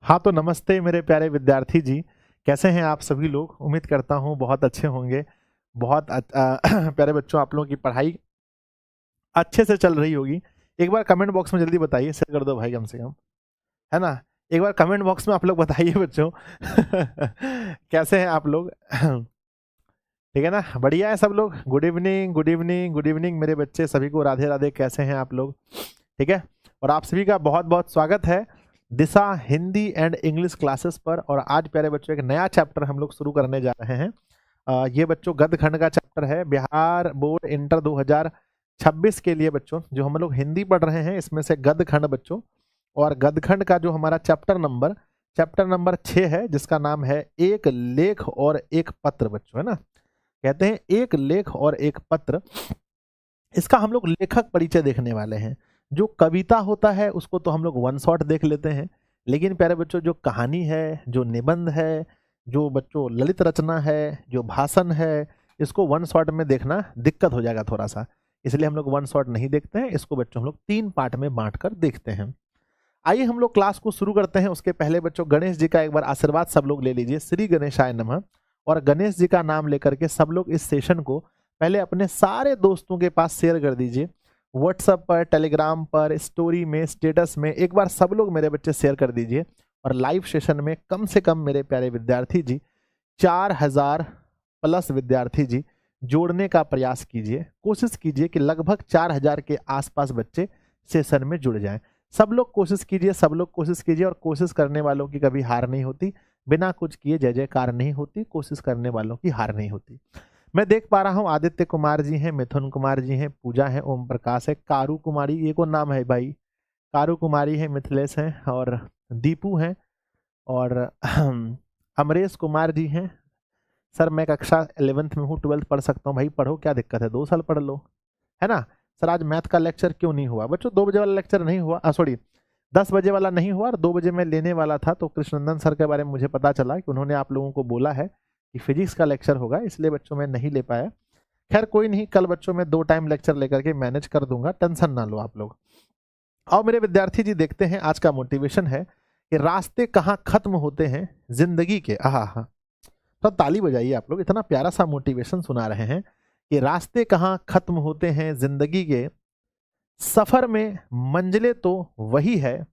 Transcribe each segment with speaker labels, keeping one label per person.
Speaker 1: हाँ, तो नमस्ते मेरे प्यारे विद्यार्थी जी। कैसे हैं आप सभी लोग? उम्मीद करता हूँ बहुत अच्छे होंगे। बहुत प्यारे बच्चों, आप लोगों की पढ़ाई अच्छे से चल रही होगी। एक बार कमेंट बॉक्स में जल्दी बताइए, शेयर कर दो भाई कम से कम, है ना? एक बार कमेंट बॉक्स में आप लोग बताइए बच्चों कैसे हैं आप लोग? ठीक है ना? बढ़िया है सब लोग? Good evening, good evening, good evening मेरे बच्चे सभी को, राधे-राधे। कैसे हैं आप लोग? ठीक है? और आप सभी का बहुत-बहुत स्वागत है दिशा हिंदी एंड इंग्लिश क्लासेस पर। और आज प्यारे बच्चों एक नया चैप्टर हम लोग शुरू करने जा रहे हैं। ये बच्चों गद्य खंड का चैप्टर है, बिहार बोर्ड इंटर 2026 के लिए बच्चों जो हम लोग हिंदी पढ़ रहे हैं, इसमें से गद्य खंड बच्चों। और गद्य खंड का जो हमारा चैप्टर नंबर 6 है, जिसका नाम है एक लेख और एक पत्र बच्चों, है ना? कहते हैं एक लेख और एक पत्र। इसका हम लोग लेखक परिचय देखने वाले हैं। जो कविता होता है उसको तो हम लोग वन शॉट देख लेते हैं, लेकिन प्यारे बच्चों जो कहानी है, जो निबंध है, जो बच्चों ललित रचना है, जो भाषण है, इसको वन शॉट में देखना दिक्कत हो जाएगा थोड़ा सा। इसलिए हम लोग वन शॉट नहीं देखते हैं, इसको बच्चों हम लोग 3 पार्ट में बांट कर देखते हैं। आइए हम लोग क्लास को शुरू करते हैं। उसके पहले बच्चों गणेश जी का एक बार आशीर्वाद सब लोग ले लीजिए। श्री गणेशाय नमः। और गणेश जी का नाम लेकर के सब लोग इस सेशन को पहले अपने सारे दोस्तों के पास शेयर कर दीजिए। व्हाट्सएप पर, टेलीग्राम पर, स्टोरी में, स्टेटस में एक बार सब लोग मेरे बच्चे शेयर कर दीजिए। और लाइव सेशन में कम से कम मेरे प्यारे विद्यार्थी जी 4000 प्लस विद्यार्थी जी जोड़ने का प्रयास कीजिए। कोशिश कीजिए कि लगभग 4000 के आसपास बच्चे सेशन में जुड़ जाएं। सब लोग कोशिश कीजिए, सब लोग कोशिश कीजिए। और कोशिश करने वालों की कभी हार नहीं होती। बिना कुछ किए जय जयकार नहीं होती। कोशिश करने वालों की हार नहीं होती। मैं देख पा रहा हूँ आदित्य कुमार जी हैं, मिथुन कुमार जी हैं, पूजा है, ओम प्रकाश है, कारू कुमारी, ये कौन नाम है भाई? कारू कुमारी है, मिथिलेश हैं और दीपू हैं और अमरेश कुमार जी हैं। सर मैं कक्षा 11th में हूँ, 12th पढ़ सकता हूँ। भाई पढ़ो, क्या दिक्कत है, 2 साल पढ़ लो, है ना? सर आज मैथ का लेक्चर क्यों नहीं हुआ? बच्चों 2 बजे वाला लेक्चर नहीं हुआ, सॉरी 10 बजे वाला नहीं हुआ और 2 बजे मैं लेने वाला था। तो कृष्णनंदन सर के बारे में मुझे पता चला कि उन्होंने आप लोगों को बोला है कि फिजिक्स का लेक्चर होगा, इसलिए बच्चों मैं नहीं ले पाया। खैर कोई नहीं, कल बच्चों में 2 टाइम लेक्चर लेकर के मैनेज कर दूंगा, टेंशन ना लो आप लोग। आओ मेरे विद्यार्थी जी देखते हैं आज का मोटिवेशन है कि रास्ते कहाँ खत्म होते हैं जिंदगी के। आहा हा, तो ताली बजाइए आप लोग, इतना प्यारा सा मोटिवेशन सुना रहे हैं कि रास्ते कहाँ खत्म होते हैं जिंदगी के, सफर में मंजिलें तो वही है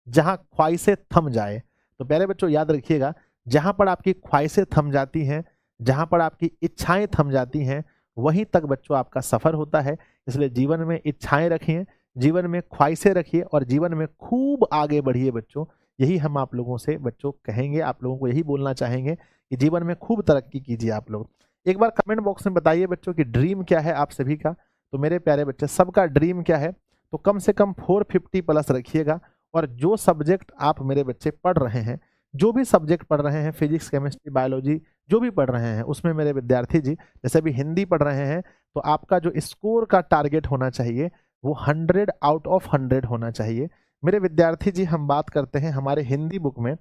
Speaker 1: जहां ख्वाहिशें थम जाए। तो प्यारे बच्चों याद रखिएगा, जहां पर आपकी ख्वाहिशें थम जाती हैं, जहां पर आपकी इच्छाएं थम जाती हैं, वहीं तक बच्चों आपका सफर होता है। इसलिए जीवन में इच्छाएं रखिए, जीवन में ख्वाहिशें रखिए और जीवन में खूब आगे बढ़िए बच्चों। यही हम आप लोगों से बच्चों कहेंगे, आप लोगों को यही बोलना चाहेंगे कि जीवन में खूब तरक्की कीजिए आप लोग। एक बार कमेंट बॉक्स में बताइए बच्चों कि ड्रीम क्या है आप सभी का। तो मेरे प्यारे बच्चे सबका ड्रीम क्या है? तो कम से कम 450 प्लस रखिएगा। और जो सब्जेक्ट आप मेरे बच्चे पढ़ रहे हैं, जो भी सब्जेक्ट पढ़ रहे हैं, फिजिक्स, केमिस्ट्री, बायोलॉजी, जो भी पढ़ रहे हैं, उसमें मेरे विद्यार्थी जी जैसे भी हिंदी पढ़ रहे हैं, तो आपका जो स्कोर का टारगेट होना चाहिए वो 100 आउट ऑफ 100 होना चाहिए। मेरे विद्यार्थी जी हम बात करते हैं हमारे हिंदी बुक में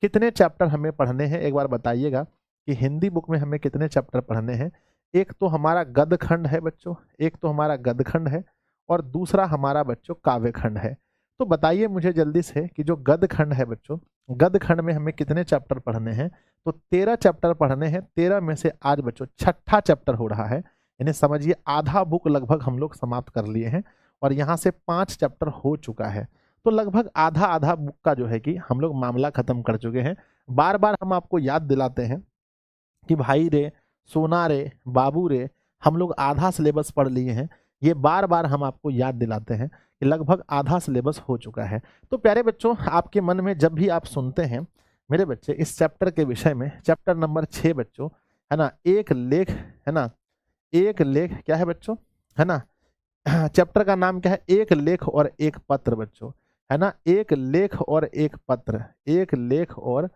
Speaker 1: कितने चैप्टर हमें पढ़ने हैं, एक बार बताइएगा कि हिंदी बुक में हमें कितने चैप्टर पढ़ने हैं। एक तो हमारा गद्य खंड है बच्चों, एक तो हमारा गद्य खंड है और दूसरा हमारा बच्चों काव्य खंड है। तो बताइए मुझे जल्दी से कि जो गद्य खंड है बच्चों, गद्य खंड में हमें कितने चैप्टर पढ़ने हैं? तो 13 चैप्टर पढ़ने हैं। 13 में से आज बच्चों 6ठा चैप्टर हो रहा है, यानी समझिए आधा बुक लगभग हम लोग समाप्त कर लिए हैं और यहाँ से 5 चैप्टर हो चुका है। तो लगभग आधा आधा बुक का जो है कि हम लोग मामला खत्म कर चुके हैं। बार बार हम आपको याद दिलाते हैं कि भाई रे, सोना रे, बाबू रे, हम लोग आधा सिलेबस पढ़ लिए हैं। ये बार बार हम आपको याद दिलाते हैं कि लगभग आधा सिलेबस हो चुका है। तो प्यारे बच्चों आपके मन में जब भी आप सुनते हैं मेरे बच्चे इस चैप्टर के विषय में, चैप्टर नंबर 6 बच्चों, है ना, एक लेख, है ना, एक लेख क्या है बच्चों, है ना, चैप्टर का नाम क्या है? एक लेख और एक पत्र बच्चों, है ना, एक लेख और एक पत्र, एक लेख और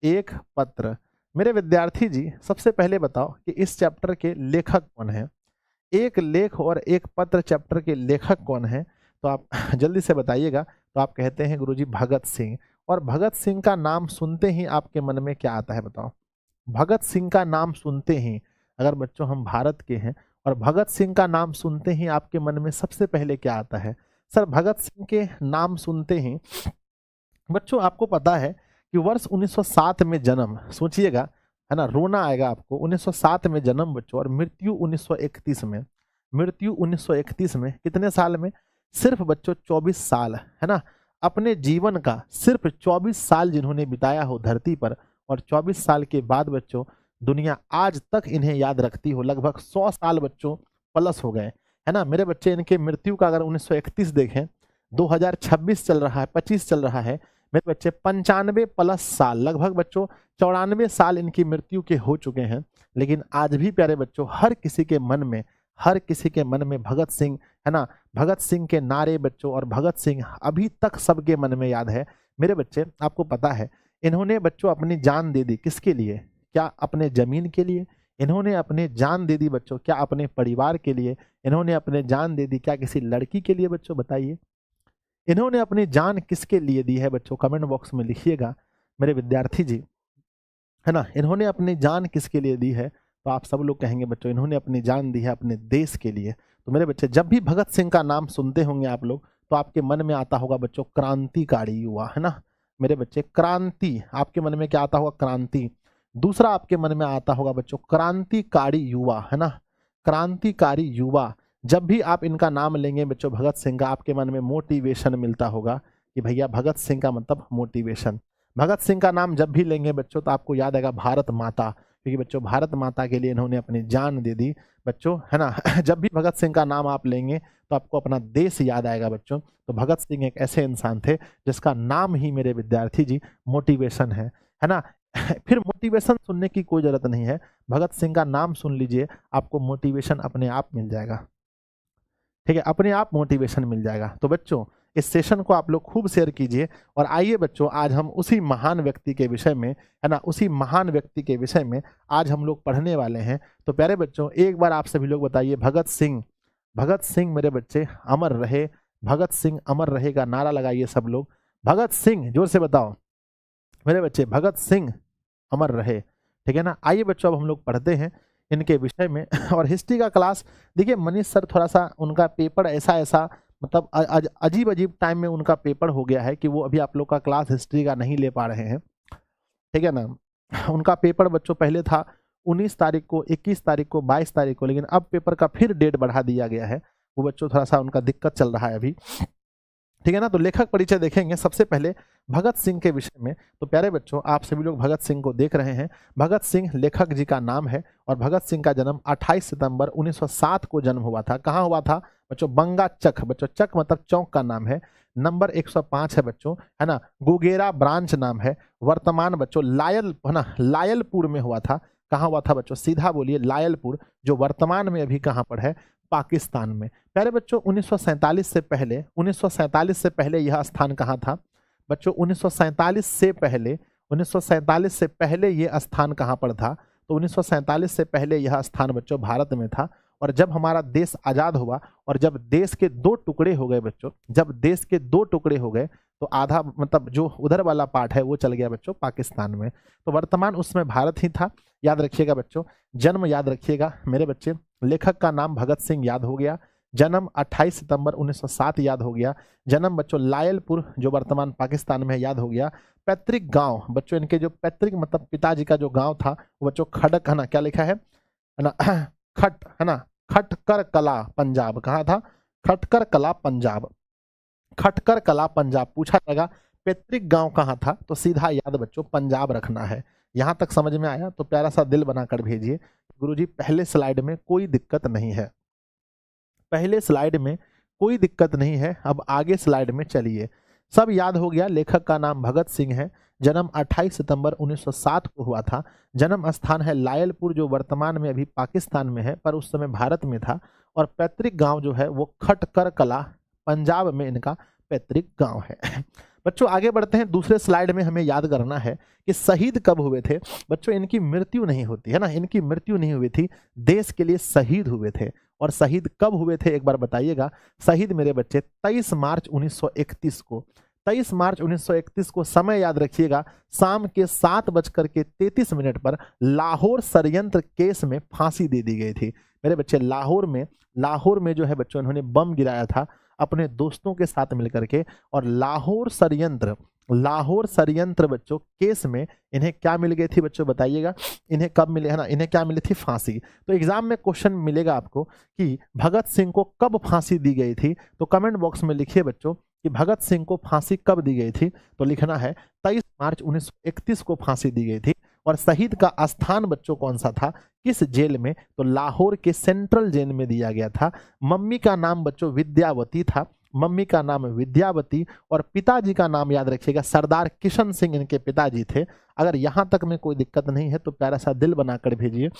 Speaker 1: एक पत्र। मेरे विद्यार्थी जी सबसे पहले बताओ कि इस चैप्टर के लेखक कौन है? एक लेख और एक पत्र चैप्टर के लेखक कौन है? तो आप जल्दी से बताइएगा। तो आप कहते हैं गुरुजी भगत सिंह। और भगत सिंह का नाम सुनते ही आपके मन में क्या आता है बताओ? भगत सिंह का नाम सुनते ही, अगर बच्चों हम भारत के हैं और भगत सिंह का नाम सुनते ही आपके मन में सबसे पहले क्या आता है? सर भगत सिंह के नाम सुनते ही बच्चों आपको पता है कि वर्ष 1907 में जन्म, सोचिएगा, है ना, रोना आएगा आपको। 1907 में जन्म बच्चों और मृत्यु 1931 में। मृत्यु 1931 में कितने साल में? सिर्फ बच्चों 24 साल, है ना। अपने जीवन का सिर्फ 24 साल जिन्होंने बिताया हो धरती पर, और 24 साल के बाद बच्चों दुनिया आज तक इन्हें याद रखती हो। लगभग 100 साल बच्चों प्लस हो गए, है ना मेरे बच्चे। इनके मृत्यु का अगर 1931 देखें, 2026 चल रहा है, 25 चल रहा है मेरे बच्चे, 95 प्लस साल, लगभग बच्चों 94 साल इनकी मृत्यु के हो चुके हैं। लेकिन आज भी प्यारे बच्चों हर किसी के मन में, हर किसी के मन में भगत सिंह, है ना, भगत सिंह के नारे बच्चों, और भगत सिंह अभी तक सबके मन में याद है मेरे बच्चे। आपको पता है इन्होंने बच्चों अपनी जान दे दी, किसके लिए? क्या अपने जमीन के लिए? इन्होंने अपने जान दे दी बच्चों, क्या अपने परिवार के लिए? इन्होंने अपने जान दे दी क्या किसी लड़की के लिए बच्चों? बताइए, इन्होंने अपनी जान किसके लिए दी है बच्चों? कमेंट बॉक्स में लिखिएगा मेरे विद्यार्थी जी, है ना। इन्होंने अपनी जान किसके लिए दी है? तो आप सब लोग कहेंगे बच्चों इन्होंने अपनी जान दी है अपने देश के लिए। तो मेरे बच्चे जब भी भगत सिंह का नाम सुनते होंगे आप लोग, तो आपके मन में आता होगा बच्चों क्रांतिकारी युवा, है ना मेरे बच्चे। क्रांति, आपके मन में क्या आता होगा? क्रांति। दूसरा आपके मन में आता होगा बच्चों क्रांतिकारी युवा, है ना, क्रांतिकारी युवा। जब भी आप इनका नाम लेंगे बच्चों भगत सिंह का, आपके मन में मोटिवेशन मिलता होगा कि भैया भगत सिंह का मतलब मोटिवेशन। भगत सिंह का नाम जब भी लेंगे बच्चों तो आपको याद आएगा भारत माता, क्योंकि बच्चों भारत माता के लिए इन्होंने अपनी जान दे दी बच्चों, है ना। जब भी भगत सिंह का नाम आप लेंगे तो आपको अपना देश याद आएगा बच्चों। तो भगत सिंह एक ऐसे इंसान थे जिसका नाम ही मेरे विद्यार्थी जी मोटिवेशन है ना। फिर मोटिवेशन सुनने की कोई जरूरत नहीं है, भगत सिंह का नाम सुन लीजिए, आपको मोटिवेशन अपने आप मिल जाएगा, ठीक है, अपने आप मोटिवेशन मिल जाएगा। तो बच्चों इस सेशन को आप लोग खूब शेयर कीजिए। और आइए बच्चों आज हम उसी महान व्यक्ति के विषय में, है ना, उसी महान व्यक्ति के विषय में आज हम लोग पढ़ने वाले हैं। तो प्यारे बच्चों एक बार आप सभी लोग बताइए, भगत सिंह, भगत सिंह मेरे बच्चे अमर रहे, भगत सिंह अमर रहे का नारा लगाइए सब लोग। भगत सिंह, जोर से बताओ मेरे बच्चे, भगत सिंह अमर रहे, ठीक है ना। आइए बच्चों अब हम लोग पढ़ते हैं इनके विषय में। और हिस्ट्री का क्लास देखिए मनीष सर थोड़ा सा उनका पेपर ऐसा ऐसा मतलब अजीब अजीब टाइम में उनका पेपर हो गया है कि वो अभी आप लोग का क्लास हिस्ट्री का नहीं ले पा रहे हैं, ठीक है ना। उनका पेपर बच्चों पहले था 19 तारीख को, 21 तारीख को, 22 तारीख को, लेकिन अब पेपर का फिर डेट बढ़ा दिया गया है। वो बच्चों थोड़ा सा उनका दिक्कत चल रहा है अभी, ठीक है ना। तो लेखक परिचय देखेंगे सबसे पहले भगत सिंह के विषय में। तो प्यारे बच्चों आप सभी लोग भगत सिंह को देख रहे हैं, भगत सिंह लेखक जी का नाम है। और भगत सिंह का जन्म 28 सितंबर 1907 को जन्म हुआ था। कहाँ हुआ था बच्चों? बंगा चक, बच्चों चक मतलब चौक का नाम है। नंबर 105 है बच्चों, है ना। गुगेरा ब्रांच नाम है। वर्तमान बच्चों लायल, है ना, लायलपुर में हुआ था। कहाँ हुआ था बच्चों? सीधा बोलिए लायलपुर, जो वर्तमान में अभी कहाँ पर है? पाकिस्तान में। प्यारे बच्चों 1947 से पहले, 1947 से पहले यह स्थान कहाँ था बच्चों? 1947 से पहले, 1947 से पहले यह स्थान कहाँ पर था? तो 1947 से पहले यह स्थान बच्चों भारत में था। और जब हमारा देश आजाद हुआ और जब देश के दो टुकड़े हो गए बच्चों, जब देश के दो टुकड़े हो गए तो आधा मतलब जो उधर वाला पार्ट है वो चल गया बच्चों पाकिस्तान में। तो वर्तमान उसमें भारत ही था। याद रखिएगा बच्चों, जन्म याद रखिएगा मेरे बच्चे, लेखक का नाम भगत सिंह याद हो गया, जन्म 28 सितंबर 1907 याद हो गया, जन्म बच्चों लायलपुर जो वर्तमान पाकिस्तान में याद हो गया। पैतृक गांव बच्चों, इनके जो पैतृक मतलब पिताजी का जो गांव था वो बच्चों खड़क, है ना, क्या लिखा है ना, खट, है ना, खटकर कला पंजाब। कहाँ था? खटकर कला पंजाब, खटकर कला पंजाब। पूछा जाएगा पैतृक गांव कहाँ था, तो सीधा याद बच्चों पंजाब रखना है। यहां तक समझ में आया तो प्यारा सा दिल बनाकर भेजिए। गुरुजी पहले स्लाइड में कोई दिक्कत नहीं है, पहले स्लाइड में कोई दिक्कत नहीं है। अब आगे स्लाइड में चलिए। सब याद हो गया। लेखक का नाम भगत सिंह है, जन्म 28 सितंबर 1907 को हुआ था, जन्म स्थान है लायलपुर जो वर्तमान में अभी पाकिस्तान में है पर उस समय भारत में था। और पैतृक गांव जो है वो खटकर कला पंजाब में इनका पैतृक गांव है। बच्चों आगे बढ़ते हैं। दूसरे स्लाइड में हमें याद करना है कि शहीद कब हुए थे बच्चों। इनकी मृत्यु नहीं होती है ना, इनकी मृत्यु नहीं हुई थी, देश के लिए शहीद हुए थे। और शहीद कब हुए थे एक बार बताइएगा। शहीद मेरे बच्चे 23 मार्च 1931 को, 23 मार्च 1931 को समय याद रखिएगा, शाम के 7:33 पर लाहौर षड्यंत्र केस में फांसी दे दी गई थी मेरे बच्चे। लाहौर में जो है बच्चों इन्होंने बम गिराया था अपने दोस्तों के साथ मिलकर के। और लाहौर षड्यंत्र, लाहौर षड्यंत्र बच्चों केस में इन्हें क्या मिल गई थी बच्चों, बताइएगा। इन्हें कब मिले, है ना, इन्हें क्या मिली थी, फांसी। तो एग्जाम में क्वेश्चन मिलेगा आपको कि भगत सिंह को कब फांसी दी गई थी, तो कमेंट बॉक्स में लिखिए बच्चों कि भगत सिंह को फांसी कब दी गई थी। तो लिखना है 23 मार्च 1931 को फांसी दी गई थी। और शहीद का स्थान बच्चों कौन सा था, किस जेल में, तो लाहौर के सेंट्रल जेल में दिया गया था। मम्मी का नाम बच्चों विद्यावती था, मम्मी का नाम विद्यावती, और पिताजी का नाम याद रखिएगा सरदार किशन सिंह इनके पिताजी थे। अगर यहां तक में कोई दिक्कत नहीं है तो प्यारा सा दिल बनाकर भेजिए।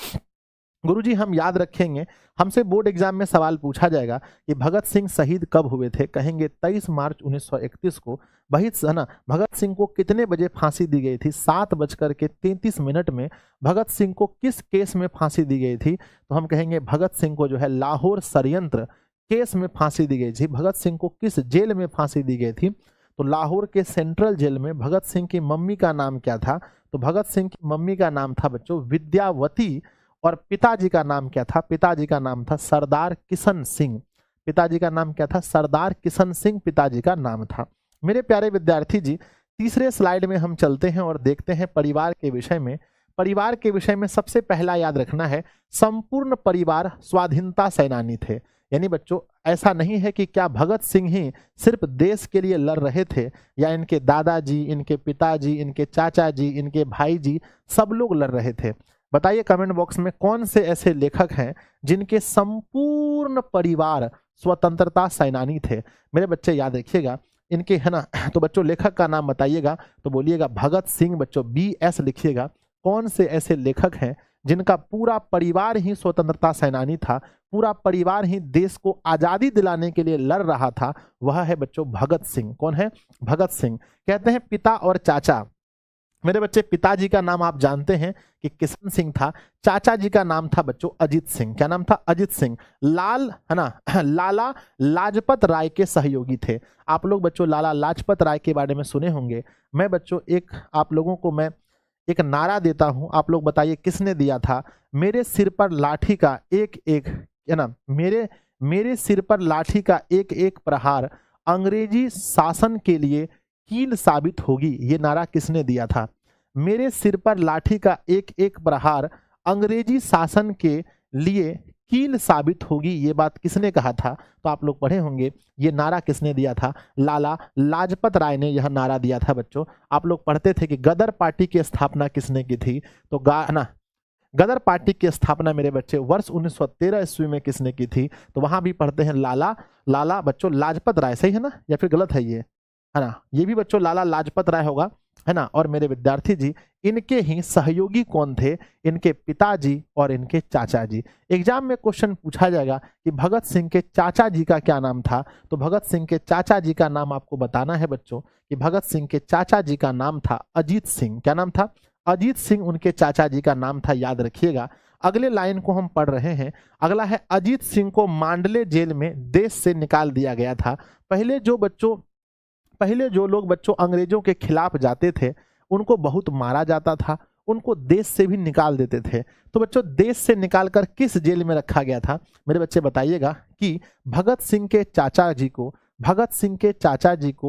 Speaker 1: गुरुजी हम याद रखेंगे, हमसे बोर्ड एग्जाम में सवाल पूछा जाएगा कि भगत सिंह शहीद कब हुए थे, कहेंगे 23 मार्च 1931 को। वही है ना, भगत सिंह को कितने बजे फांसी दी गई थी, 7:33 में। भगत सिंह को किस केस में फांसी दी गई थी, तो हम कहेंगे भगत सिंह को जो है लाहौर षड्यंत्र केस में फांसी दी गई थी। भगत सिंह को किस जेल में फांसी दी गई थी, तो लाहौर के सेंट्रल जेल में। भगत सिंह की मम्मी का नाम क्या था, तो भगत सिंह की मम्मी का नाम था बच्चों विद्यावती, और पिताजी का नाम क्या था, पिताजी का नाम था सरदार किशन सिंह। पिताजी का नाम क्या था, सरदार किशन सिंह पिताजी का नाम था। मेरे प्यारे विद्यार्थी जी, तीसरे स्लाइड में हम चलते हैं और देखते हैं परिवार के विषय में। परिवार के विषय में सबसे पहला याद रखना है, संपूर्ण परिवार स्वाधीनता सेनानी थे। यानी बच्चों ऐसा नहीं है कि क्या भगत सिंह ही सिर्फ देश के लिए लड़ रहे थे, या इनके दादाजी, इनके पिताजी, इनके चाचा जी, इनके भाई जी सब लोग लड़ रहे थे। बताइए कमेंट बॉक्स में कौन से ऐसे लेखक हैं जिनके संपूर्ण परिवार स्वतंत्रता सेनानी थे। मेरे बच्चे याद रखिएगा इनके, है ना। तो बच्चों लेखक का नाम बताइएगा, तो बोलिएगा भगत सिंह बच्चों, BS लिखिएगा। कौन से ऐसे लेखक हैं जिनका पूरा परिवार ही स्वतंत्रता सेनानी था, पूरा परिवार ही देश को आजादी दिलाने के लिए लड़ रहा था, वह है बच्चों भगत सिंह। कौन है, भगत सिंह। कहते हैं पिता और चाचा। मेरे बच्चे पिताजी का नाम आप जानते हैं कि किशन सिंह था, चाचा जी का नाम था बच्चों अजीत सिंह। क्या नाम था, अजीत सिंह। लाल, है ना, लाला लाजपत राय के सहयोगी थे। आप लोग बच्चों लाला लाजपत राय के बारे में सुने होंगे। मैं बच्चों आप लोगों को मैं एक नारा देता हूं, आप लोग बताइए किसने दिया था। मेरे सिर पर लाठी का एक एक, है ना, मेरे सिर पर लाठी का एक एक प्रहार अंग्रेजी शासन के लिए कील साबित होगी। ये नारा किसने दिया था, मेरे सिर पर लाठी का एक एक प्रहार अंग्रेजी शासन के लिए कील साबित होगी, ये बात किसने कहा था, तो आप लोग पढ़े होंगे ये नारा किसने दिया था, लाला लाजपत राय ने यह नारा दिया था। बच्चों आप लोग पढ़ते थे कि गदर पार्टी की स्थापना किसने की थी, तो ना गदर पार्टी की स्थापना मेरे बच्चे वर्ष 1913 ईस्वी में किसने की थी, तो वहां भी पढ़ते हैं लाला बच्चों लाजपत राय। सही है ना, या फिर गलत है ये, है ना, ये भी बच्चों लाला लाजपत राय होगा, है ना। और मेरे विद्यार्थी जी इनके ही सहयोगी कौन थे, इनके पिताजी और इनके चाचा जी। एग्जाम में क्वेश्चन पूछा जाएगा कि भगत सिंह के चाचा जी का क्या नाम था, तो भगत सिंह के चाचा जी का नाम आपको बताना है बच्चों कि भगत सिंह के चाचा जी का नाम था अजीत सिंह। क्या नाम था, अजीत सिंह उनके चाचा जी का नाम था, याद रखिएगा। अगले लाइन को हम पढ़ रहे हैं, अगला है अजीत सिंह को मांडले जेल में देश से निकाल दिया गया था। पहले जो लोग बच्चों अंग्रेजों के खिलाफ जाते थे उनको बहुत मारा जाता था, उनको देश से भी निकाल देते थे। तो बच्चों देश से निकालकर किस जेल में रखा गया था, मेरे बच्चे बताइएगा कि भगत सिंह के चाचा जी को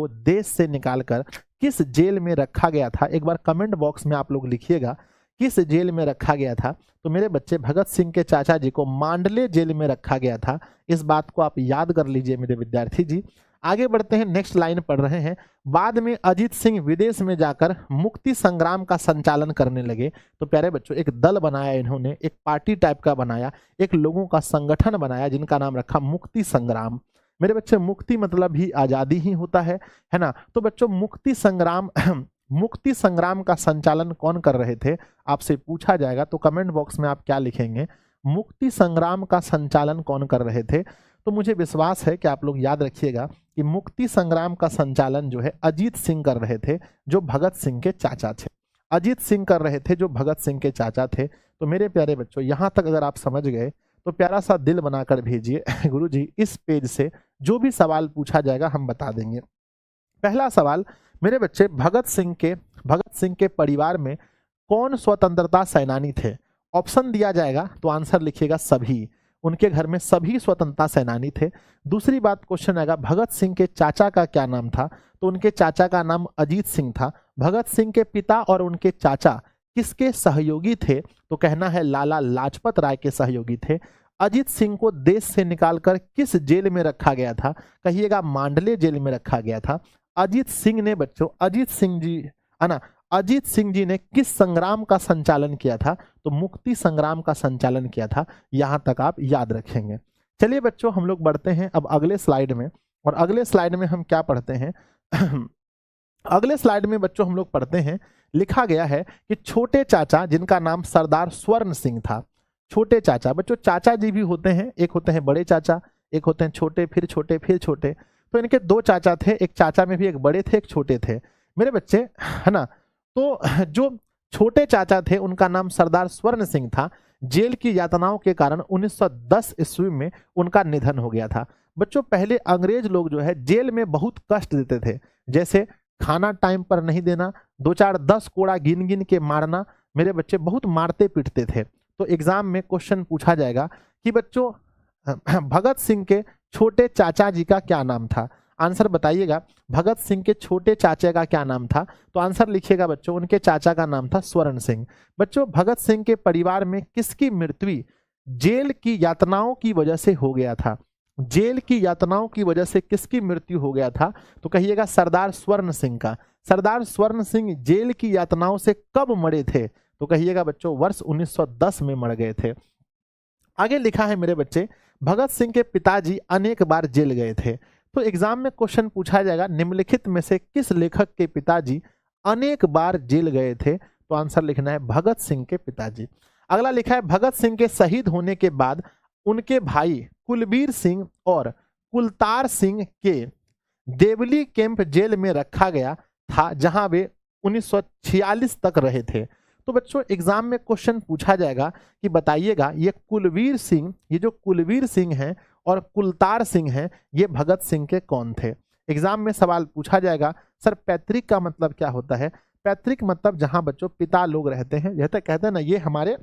Speaker 1: देश से निकालकर किस जेल में रखा गया था। एक बार कमेंट बॉक्स में आप लोग लिखिएगा किस जेल में रखा गया था। तो मेरे बच्चे भगत सिंह के चाचा जी को मांडले जेल में रखा गया था। इस बात को आप याद कर लीजिए मेरे विद्यार्थी जी। आगे बढ़ते हैं, नेक्स्ट लाइन पढ़ रहे हैं। बाद में अजीत सिंह विदेश में जाकर मुक्ति संग्राम का संचालन करने लगे। तो प्यारे बच्चों एक दल बनाया इन्होंने, एक पार्टी टाइप का बनाया, एक लोगों का संगठन बनाया जिनका नाम रखा मुक्ति संग्राम। मेरे बच्चे मुक्ति मतलब ही आजादी ही होता है ना। तो बच्चों मुक्ति संग्राम का संचालन कौन कर रहे थे, आपसे पूछा जाएगा। तो कमेंट बॉक्स में आप क्या लिखेंगे, मुक्ति संग्राम का संचालन कौन कर रहे थे। तो मुझे विश्वास है कि आप लोग याद रखिएगा कि मुक्ति संग्राम का संचालन जो है अजीत सिंह कर रहे थे, जो भगत सिंह के चाचा थे। अजीत सिंह कर रहे थे जो भगत सिंह के चाचा थे। तो मेरे प्यारे बच्चों यहां तक अगर आप समझ गए तो प्यारा सा दिल बनाकर भेजिए। गुरुजी इस पेज से जो भी सवाल पूछा जाएगा हम बता देंगे। पहला सवाल मेरे बच्चे, भगत सिंह के परिवार में कौन स्वतंत्रता सेनानी थे। ऑप्शन दिया जाएगा तो आंसर लिखिएगा सभी। उनके घर में सभी स्वतंत्रता सेनानी थे। दूसरी बात क्वेश्चन आएगा भगत सिंह के चाचा का क्या नाम था, तो उनके चाचा का नाम अजीत सिंह था। भगत सिंह के पिता और उनके चाचा किसके सहयोगी थे, तो कहना है लाला लाजपत राय के सहयोगी थे। अजीत सिंह को देश से निकालकर किस जेल में रखा गया था, कहिएगा मांडले जेल में रखा गया था। अजीत सिंह ने बच्चों, अजीत सिंह जी है ना, अजीत सिंह जी ने किस संग्राम का संचालन किया था, तो मुक्ति संग्राम का संचालन किया था। यहां तक आप याद रखेंगे। चलिए बच्चों हम लोग बढ़ते हैं अब अगले स्लाइड में, और अगले स्लाइड में हम क्या पढ़ते हैं अगले स्लाइड में बच्चों हम लोग पढ़ते हैं, लिखा गया है कि छोटे चाचा जिनका नाम सरदार स्वर्ण सिंह था। छोटे चाचा, बच्चों चाचा जी भी होते हैं, एक होते हैं बड़े चाचा, एक होते हैं छोटे, फिर छोटे, फिर छोटे। तो इनके दो चाचा थे, एक चाचा में भी एक बड़े थे एक छोटे थे मेरे बच्चे, है ना। तो जो छोटे चाचा थे उनका नाम सरदार स्वर्ण सिंह था। जेल की यातनाओं के कारण 1910 ईस्वी में उनका निधन हो गया था। बच्चों पहले अंग्रेज लोग जो है जेल में बहुत कष्ट देते थे, जैसे खाना टाइम पर नहीं देना, 2-4-10 कोड़ा गिन गिन के मारना, मेरे बच्चे बहुत मारते पीटते थे। तो एग्जाम में क्वेश्चन पूछा जाएगा कि बच्चों भगत सिंह के छोटे चाचा जी का क्या नाम था, आंसर बताइएगा। भगत सिंह के छोटे चाचा का क्या नाम था, तो आंसर लिखिएगा बच्चों, उनके चाचा का नाम था स्वर्ण सिंह। बच्चों भगत सिंह के परिवार में किसकी मृत्यु जेल की यातनाओं की वजह से हो गया था, जेल की यातनाओं की वजह से किसकी मृत्यु हो गया था, तो कहिएगा सरदार स्वर्ण सिंह का। सरदार स्वर्ण सिंह जेल की यातनाओं से कब मरे थे, तो कहिएगा बच्चों वर्ष 1910 में मर गए थे। आगे लिखा है मेरे बच्चे, भगत सिंह के पिताजी अनेक बार जेल गए थे। तो एग्जाम में क्वेश्चन पूछा जाएगा निम्नलिखित में से किस लेखक के पिताजी अनेक बार जेल गए थे, तो आंसर लिखना है भगत सिंह के पिताजी। अगला लिखा है भगत सिंह के शहीद होने के बाद उनके भाई कुलबीर सिंह और कुलतार सिंह के देवली कैंप जेल में रखा गया था, जहां वे 1946 तक रहे थे। तो बच्चों एग्जाम में क्वेश्चन पूछा जाएगा कि बताइएगा ये कुलबीर सिंह, ये जो कुलबीर सिंह हैं और कुलतार सिंह हैं, ये भगत सिंह के कौन थे। एग्जाम में सवाल पूछा जाएगा सर पैतृक का मतलब क्या होता है। पैतृक मतलब जहां बच्चों पिता लोग रहते हैं, जैसे कहते हैं ना ये हमारे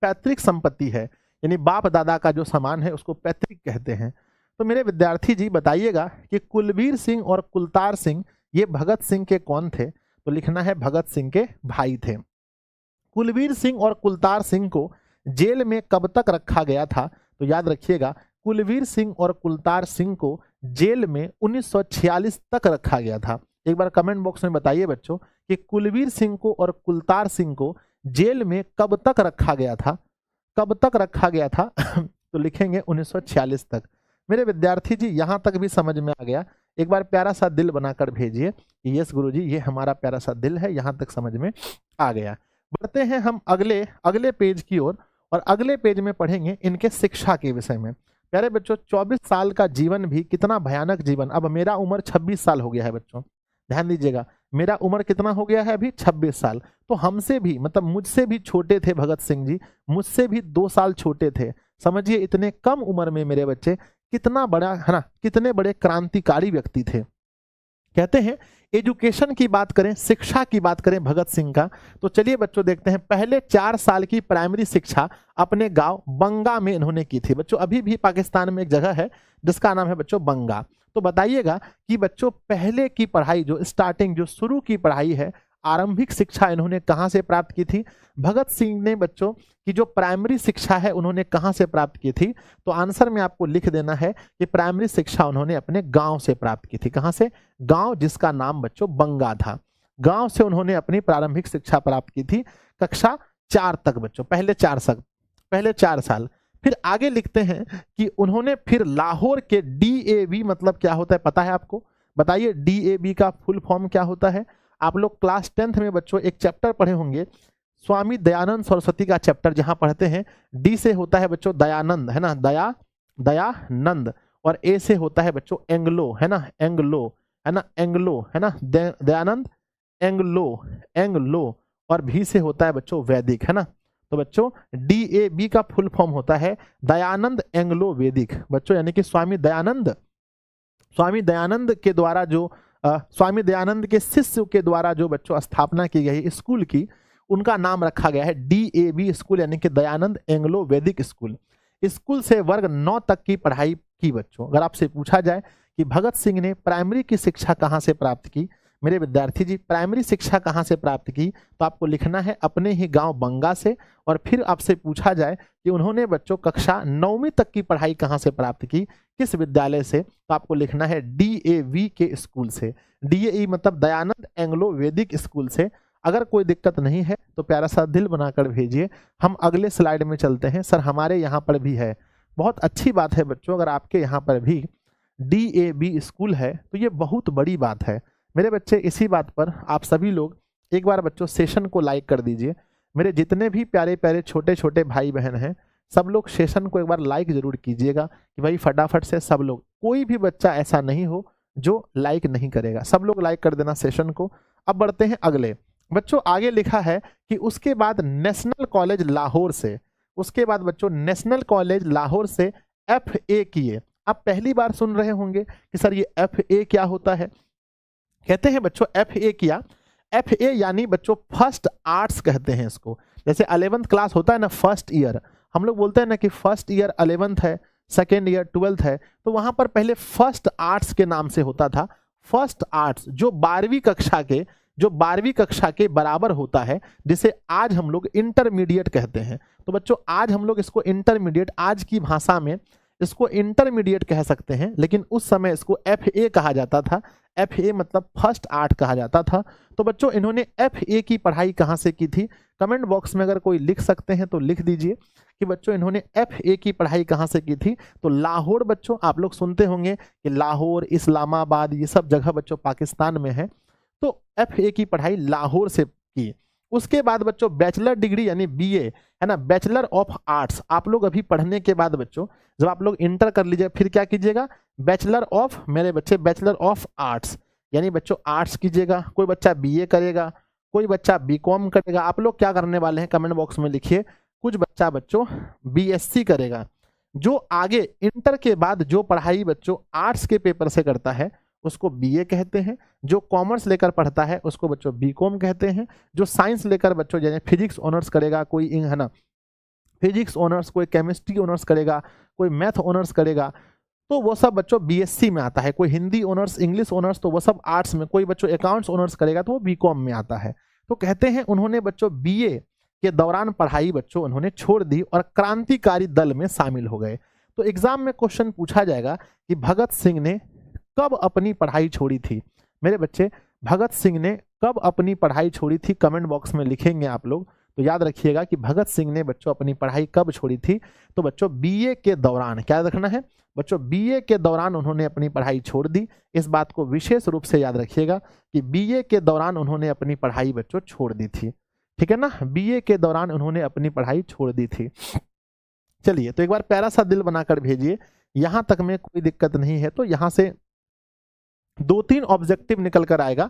Speaker 1: पैतृक संपत्ति है, यानी बाप दादा का जो सामान है उसको पैतृक कहते हैं। तो मेरे विद्यार्थी जी बताइएगा कि कुलबीर सिंह और कुलतार सिंह ये भगत सिंह के कौन थे, तो लिखना है भगत सिंह के भाई थे। कुलबीर सिंह और कुलतार सिंह को जेल में कब तक रखा गया था, तो याद रखिएगा कुलबीर सिंह और कुलतार सिंह को जेल में 1946 तक रखा गया था। एक बार कमेंट बॉक्स में बताइए बच्चों कि कुलबीर सिंह को और कुलतार सिंह को जेल में कब तक रखा गया था, कब तक रखा गया था तो लिखेंगे 1946 तक। मेरे विद्यार्थी जी यहां तक भी समझ में आ गया, एक बार प्यारा सा दिल बनाकर भेजिए, यस गुरुजी ये हमारा प्यारा सा दिल है, यहां तक समझ में आ गया। बढ़ते हैं हम अगले पेज की ओर, और अगले पेज में पढ़ेंगे इनके शिक्षा के विषय में। प्यारे बच्चों 24 साल का जीवन भी कितना भयानक जीवन। अब मेरा उम्र 26 साल हो गया है बच्चों, ध्यान दीजिएगा, मेरा उम्र कितना हो गया है अभी 26 साल। तो हमसे भी मतलब मुझसे भी छोटे थे भगत सिंह जी, मुझसे भी 2 साल छोटे थे। समझिए इतने कम उम्र में मेरे बच्चे कितना बड़ा है ना, कितने बड़े क्रांतिकारी व्यक्ति थे। कहते हैं एजुकेशन की बात करें, शिक्षा की बात करें भगत सिंह का, तो चलिए बच्चों देखते हैं। पहले 4 साल की प्राइमरी शिक्षा अपने गांव बंगा में इन्होंने की थी। बच्चों अभी भी पाकिस्तान में एक जगह है जिसका नाम है बच्चों बंगा। तो बताइएगा कि बच्चों पहले की पढ़ाई जो स्टार्टिंग जो शुरू की पढ़ाई है, आरंभिक शिक्षा इन्होंने कहां से प्राप्त की थी। भगत सिंह ने बच्चों की जो प्राइमरी शिक्षा है उन्होंने कहां से प्राप्त की थी, तो आंसर में आपको लिख देना है कि प्राइमरी शिक्षा उन्होंने अपने गांव से प्राप्त की थी। कहां से, गांव जिसका नाम बच्चों बंगा था, गांव से उन्होंने अपनी प्रारंभिक शिक्षा प्राप्त की थी कक्षा 4 तक बच्चों, पहले 4 साल। फिर आगे लिखते हैं कि उन्होंने फिर लाहौर के DAV मतलब क्या होता है पता है आपको, बताइए DAV का फुल फॉर्म क्या होता है। आप लोग क्लास 10th में बच्चों एक चैप्टर पढ़े होंगे स्वामी दयानंद सरस्वती का चैप्टर, जहां पढ़ते हैं D से होता है बच्चों दयानंद, है ना, दयानंद, और A से होता है बच्चों एंग्लो, है ना, एंग्लो, है ना, दयानंद एंग्लो, और V से होता है बच्चों वैदिक, है ना। तो बच्चों DAV का फुल फॉर्म होता है दयानंद एंग्लो वैदिक बच्चों, यानी कि स्वामी दयानंद के द्वारा जो स्वामी दयानंद के शिष्य के द्वारा जो बच्चों स्थापना की गई स्कूल की, उनका नाम रखा गया है DAV स्कूल, यानी कि दयानंद एंग्लो वैदिक स्कूल। स्कूल से वर्ग 9 तक की पढ़ाई की बच्चों। अगर आपसे पूछा जाए कि भगत सिंह ने प्राइमरी की शिक्षा कहाँ से प्राप्त की, मेरे विद्यार्थी जी प्राइमरी शिक्षा कहाँ से प्राप्त की, तो आपको लिखना है अपने ही गांव बंगा से। और फिर आपसे पूछा जाए कि उन्होंने बच्चों कक्षा 9वीं तक की पढ़ाई कहाँ से प्राप्त की, किस विद्यालय से, तो आपको लिखना है DAV के स्कूल से। DAE मतलब दयानंद एंग्लो वैदिक स्कूल से। अगर कोई दिक्कत नहीं है तो प्यारा सा दिल बनाकर भेजिए। हम अगले स्लाइड में चलते हैं। सर हमारे यहाँ पर भी है, बहुत अच्छी बात है बच्चों, अगर आपके यहाँ पर भी DAV स्कूल है तो ये बहुत बड़ी बात है मेरे बच्चे। इसी बात पर आप सभी लोग एक बार बच्चों सेशन को लाइक कर दीजिए। मेरे जितने भी प्यारे प्यारे छोटे छोटे भाई बहन हैं सब लोग सेशन को एक बार लाइक जरूर कीजिएगा कि भाई फटाफट से सब लोग, कोई भी बच्चा ऐसा नहीं हो जो लाइक नहीं करेगा, सब लोग लाइक कर देना सेशन को। अब बढ़ते हैं अगले बच्चों। आगे लिखा है कि उसके बाद नेशनल कॉलेज लाहौर से, उसके बाद बच्चों नेशनल कॉलेज लाहौर से FA किए। आप पहली बार सुन रहे होंगे कि सर ये FA क्या होता है। कहते हैं बच्चों FA किया। FA यानी बच्चों फर्स्ट आर्ट्स कहते हैं इसको। जैसे 11th क्लास होता है ना, फर्स्ट ईयर, हम लोग बोलते हैं ना कि फर्स्ट ईयर 11th है, सेकेंड ईयर 12th है, तो वहां पर पहले फर्स्ट आर्ट्स के नाम से होता था। फर्स्ट आर्ट्स जो 12वीं कक्षा के बराबर होता है, जिसे आज हम लोग इंटरमीडिएट कहते हैं। तो बच्चों आज हम लोग इसको इंटरमीडिएट, आज की भाषा में इसको इंटरमीडिएट कह सकते हैं, लेकिन उस समय इसको FA कहा जाता था। FA मतलब फर्स्ट आर्ट कहा जाता था। तो बच्चों इन्होंने FA की पढ़ाई कहाँ से की थी, कमेंट बॉक्स में अगर कोई लिख सकते हैं तो लिख दीजिए कि बच्चों इन्होंने FA की पढ़ाई कहाँ से की थी। तो लाहौर बच्चों, आप लोग सुनते होंगे कि लाहौर, इस्लामाबाद, ये सब जगह बच्चों पाकिस्तान में है। तो FA की पढ़ाई लाहौर से की। उसके बाद बच्चों बैचलर डिग्री यानी BA है ना, बैचलर ऑफ आर्ट्स। आप लोग अभी पढ़ने के बाद बच्चों जब आप लोग इंटर कर लीजिए फिर क्या कीजिएगा, बैचलर ऑफ, मेरे बच्चे बैचलर ऑफ आर्ट्स यानी बच्चों आर्ट्स कीजिएगा। कोई बच्चा BA करेगा, कोई बच्चा BCom करेगा। आप लोग क्या करने वाले हैं कमेंट बॉक्स में लिखिए। कुछ बच्चा बच्चों BSc करेगा। जो आगे इंटर के बाद जो पढ़ाई बच्चों आर्ट्स के पेपर से करता है उसको BA कहते हैं। जो कॉमर्स लेकर पढ़ता है उसको बच्चों BCom कहते हैं। जो साइंस लेकर बच्चों जैसे फिजिक्स ऑनर्स करेगा, कोई है ना फिजिक्स ऑनर्स, कोई केमिस्ट्री ऑनर्स करेगा, कोई मैथ ऑनर्स करेगा, तो वो सब बच्चों BSc में आता है। कोई हिंदी ऑनर्स, इंग्लिश ऑनर्स, तो वो सब आर्ट्स में। कोई बच्चों अकाउंट्स ऑनर्स करेगा तो वो BCom में आता है। तो कहते हैं उन्होंने बच्चों BA के दौरान पढ़ाई बच्चों उन्होंने छोड़ दी और क्रांतिकारी दल में शामिल हो गए। तो एग्जाम में क्वेश्चन पूछा जाएगा कि भगत सिंह ने कब अपनी पढ़ाई छोड़ी थी। मेरे बच्चे भगत सिंह ने कब अपनी पढ़ाई छोड़ी थी, कमेंट बॉक्स में लिखेंगे आप लोग। तो याद रखिएगा कि भगत सिंह ने बच्चों अपनी पढ़ाई कब छोड़ी थी। तो बच्चों BA के दौरान, क्या रखना है बच्चों, BA के दौरान उन्होंने अपनी पढ़ाई छोड़ दी। इस बात को विशेष रूप से याद रखिएगा कि BA के दौरान उन्होंने अपनी पढ़ाई बच्चों छोड़ दी थी। ठीक है ना, BA के दौरान उन्होंने अपनी पढ़ाई छोड़ दी थी। चलिए तो एक बार प्यारा सा दिल बनाकर भेजिए। यहां तक में कोई दिक्कत नहीं है तो यहां से 2-3 ऑब्जेक्टिव निकल कर आएगा।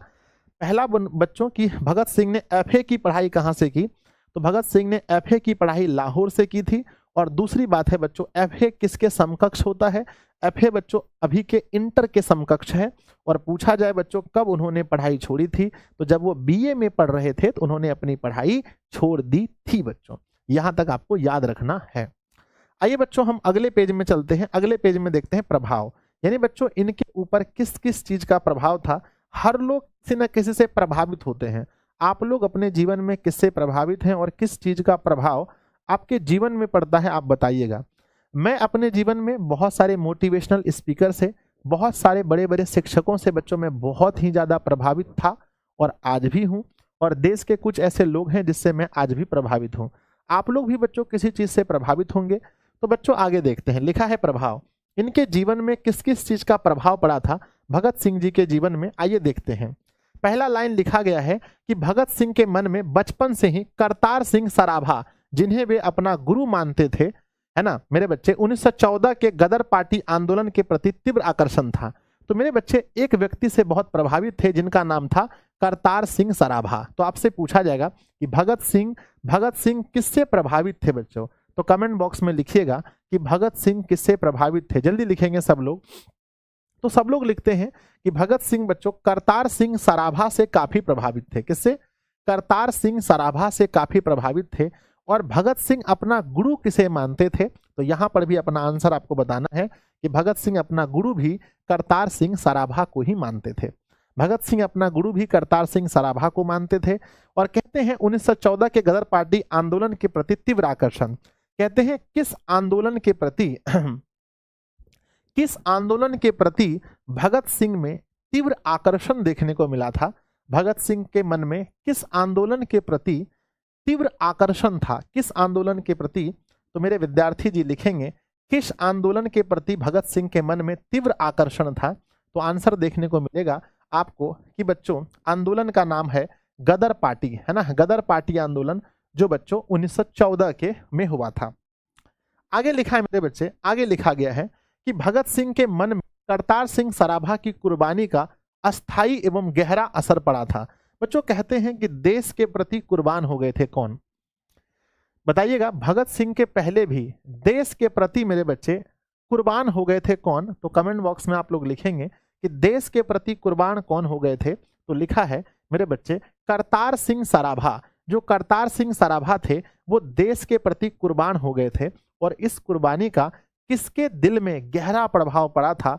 Speaker 1: पहला बच्चों की भगत सिंह ने FA की पढ़ाई कहां से की, तो भगत सिंह ने FA की पढ़ाई लाहौर से की थी। और दूसरी बात है बच्चों FA किसके समकक्ष होता है, FA बच्चों अभी के इंटर के समकक्ष है। और पूछा जाए बच्चों कब उन्होंने पढ़ाई छोड़ी थी, तो जब वो BA में पढ़ रहे थे तो उन्होंने अपनी पढ़ाई छोड़ दी थी बच्चों। यहां तक आपको याद रखना है। आइए बच्चों हम अगले पेज में चलते हैं। अगले पेज में देखते हैं प्रभाव, यानी बच्चों इनके ऊपर किस किस चीज का प्रभाव था। हर लोग किसी न किसी से प्रभावित होते हैं। आप लोग अपने जीवन में किससे प्रभावित हैं और किस चीज का प्रभाव आपके जीवन में पड़ता है, आप बताइएगा। मैं अपने जीवन में बहुत सारे मोटिवेशनल स्पीकर से, बहुत सारे बड़े बड़े शिक्षकों से बच्चों में बहुत ही ज्यादा प्रभावित था और आज भी हूँ। और देश के कुछ ऐसे लोग हैं जिससे मैं आज भी प्रभावित हूँ। आप लोग भी बच्चों किसी चीज से प्रभावित होंगे। तो बच्चों आगे देखते हैं, लिखा है प्रभाव। इनके जीवन में किस किस चीज का प्रभाव पड़ा था भगत सिंह जी के जीवन में, आइए देखते हैं। पहला लाइन लिखा गया है कि भगत सिंह के मन में बचपन से ही करतार सिंह सराभा, जिन्हें वे अपना गुरु मानते थे, है ना मेरे बच्चे, 1914 के गदर पार्टी आंदोलन के प्रति तीव्र आकर्षण था। तो मेरे बच्चे एक व्यक्ति से बहुत प्रभावित थे जिनका नाम था करतार सिंह सराभा। तो आपसे पूछा जाएगा कि भगत सिंह किससे प्रभावित थे बच्चों, तो कमेंट बॉक्स में लिखिएगा कि भगत सिंह किससे प्रभावित थे। जल्दी लिखेंगे सब लोग। तो सब लोग लिखते हैं कि भगत सिंह बच्चों करतार सिंह सराभा से काफी प्रभावित थे। किससे, करतार सिंह सराभा से काफी प्रभावित थे। और भगत सिंह अपना गुरु किसे मानते थे? तो यहां पर भी अपना आंसर आपको बताना है कि भगत सिंह अपना गुरु भी करतार सिंह सराभा को ही मानते थे। भगत सिंह अपना गुरु भी करतार सिंह सराभा को मानते थे। और कहते हैं 1914 के गदर पार्टी आंदोलन के प्रति तीव्र आकर्षण, कहते हैं किस आंदोलन के प्रति किस आंदोलन के प्रति भगत सिंह में तीव्र आकर्षण देखने को मिला था? भगत सिंह के मन में किस आंदोलन के प्रति तीव्र आकर्षण था? किस आंदोलन के प्रति? तो मेरे विद्यार्थी जी लिखेंगे किस आंदोलन के प्रति भगत सिंह के मन में तीव्र आकर्षण था। तो आंसर देखने को मिलेगा आपको कि बच्चों आंदोलन का नाम है गदर पार्टी, है ना, गदर पार्टी आंदोलन, जो बच्चों 1914 के में हुआ था। आगे लिखा है मेरे बच्चे, आगे लिखा गया है कि भगत सिंह के मन में करतार सिंह सराभा की कुर्बानी का अस्थाई एवं गहरा असर पड़ा था। बच्चों कहते हैं कि देश के प्रति कुर्बान हो गए थे कौन? बताइएगा, भगत सिंह के पहले भी देश के प्रति मेरे बच्चे कुर्बान हो गए थे कौन? तो कमेंट बॉक्स में आप लोग लिखेंगे कि देश के प्रति कुर्बान कौन हो गए थे। तो लिखा है मेरे बच्चे करतार सिंह सराभा। जो करतार सिंह सराभा थे वो देश के प्रति कुर्बान हो गए थे। और इस कुर्बानी का किसके दिल में गहरा प्रभाव पड़ा था,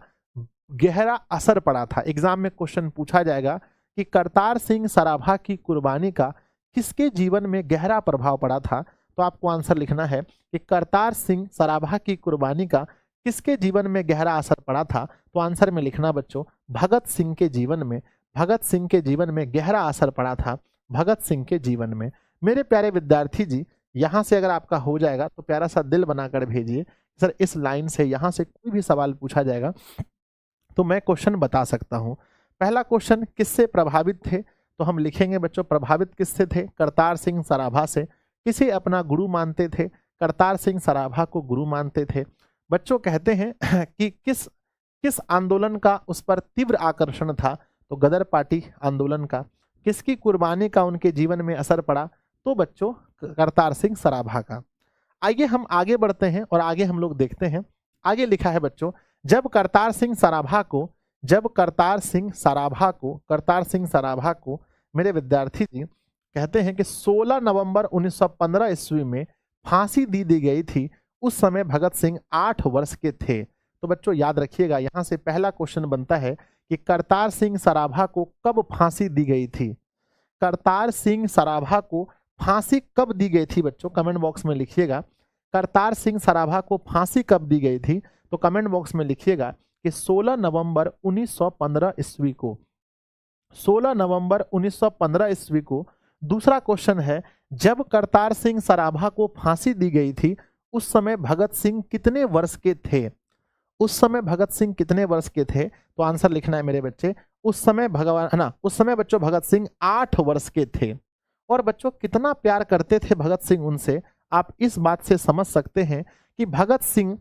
Speaker 1: गहरा असर पड़ा था? एग्जाम में क्वेश्चन पूछा जाएगा कि करतार सिंह सराभा की कुर्बानी का किसके जीवन में गहरा प्रभाव पड़ा था? तो आपको आंसर लिखना है कि करतार सिंह सराभा की कुर्बानी का किसके जीवन में गहरा असर पड़ा था? तो आंसर में लिखना बच्चों भगत सिंह के जीवन में, भगत सिंह के जीवन में गहरा असर पड़ा था, भगत सिंह के जीवन में। मेरे प्यारे विद्यार्थी जी, यहां से अगर आपका हो जाएगा तो प्यारा सा दिल बनाकर भेजिए। सर इस लाइन से यहां से कोई भी सवाल पूछा जाएगा तो मैं क्वेश्चन बता सकता हूं। पहला क्वेश्चन, किससे प्रभावित थे? तो हम लिखेंगे बच्चों प्रभावित किससे थे? करतार सिंह सराभा से। किसे अपना गुरु मानते थे? करतार सिंह सराभा को गुरु मानते थे। बच्चों कहते हैं कि किस आंदोलन का उस पर तीव्र आकर्षण था? तो गदर पार्टी आंदोलन का। किसकी कुर्बानी का उनके जीवन में असर पड़ा? तो बच्चों करतार सिंह सराभा का। आइए हम आगे बढ़ते हैं और आगे हम लोग देखते हैं। आगे लिखा है बच्चों, जब करतार सिंह सराभा को मेरे विद्यार्थी जी कहते हैं कि 16 नवंबर 1915 ईस्वी में फांसी दी गई थी, उस समय भगत सिंह 8 वर्ष के थे। तो बच्चों याद रखिएगा, यहां से पहला क्वेश्चन बनता है कि करतार सिंह सराभा को कब फांसी दी गई थी? करतार सिंह सराभा को फांसी कब दी गई थी? बच्चों कमेंट बॉक्स में लिखिएगा, करतार सिंह सराभा को फांसी कब दी गई थी? तो कमेंट बॉक्स में लिखिएगा कि 16 नवंबर 1915 ईस्वी को, 16 नवंबर 1915 ईस्वी को। दूसरा क्वेश्चन है, जब करतार सिंह सराभा को फांसी दी गई थी उस समय भगत सिंह कितने वर्ष के थे? उस समय भगत सिंह कितने वर्ष के थे? तो आंसर लिखना है मेरे बच्चे, उस समय भगवान है ना, उस समय बच्चों भगत सिंह 8 वर्ष के थे। और बच्चों कितना प्यार करते थे भगत सिंह उनसे, आप इस बात से समझ सकते हैं कि भगत सिंह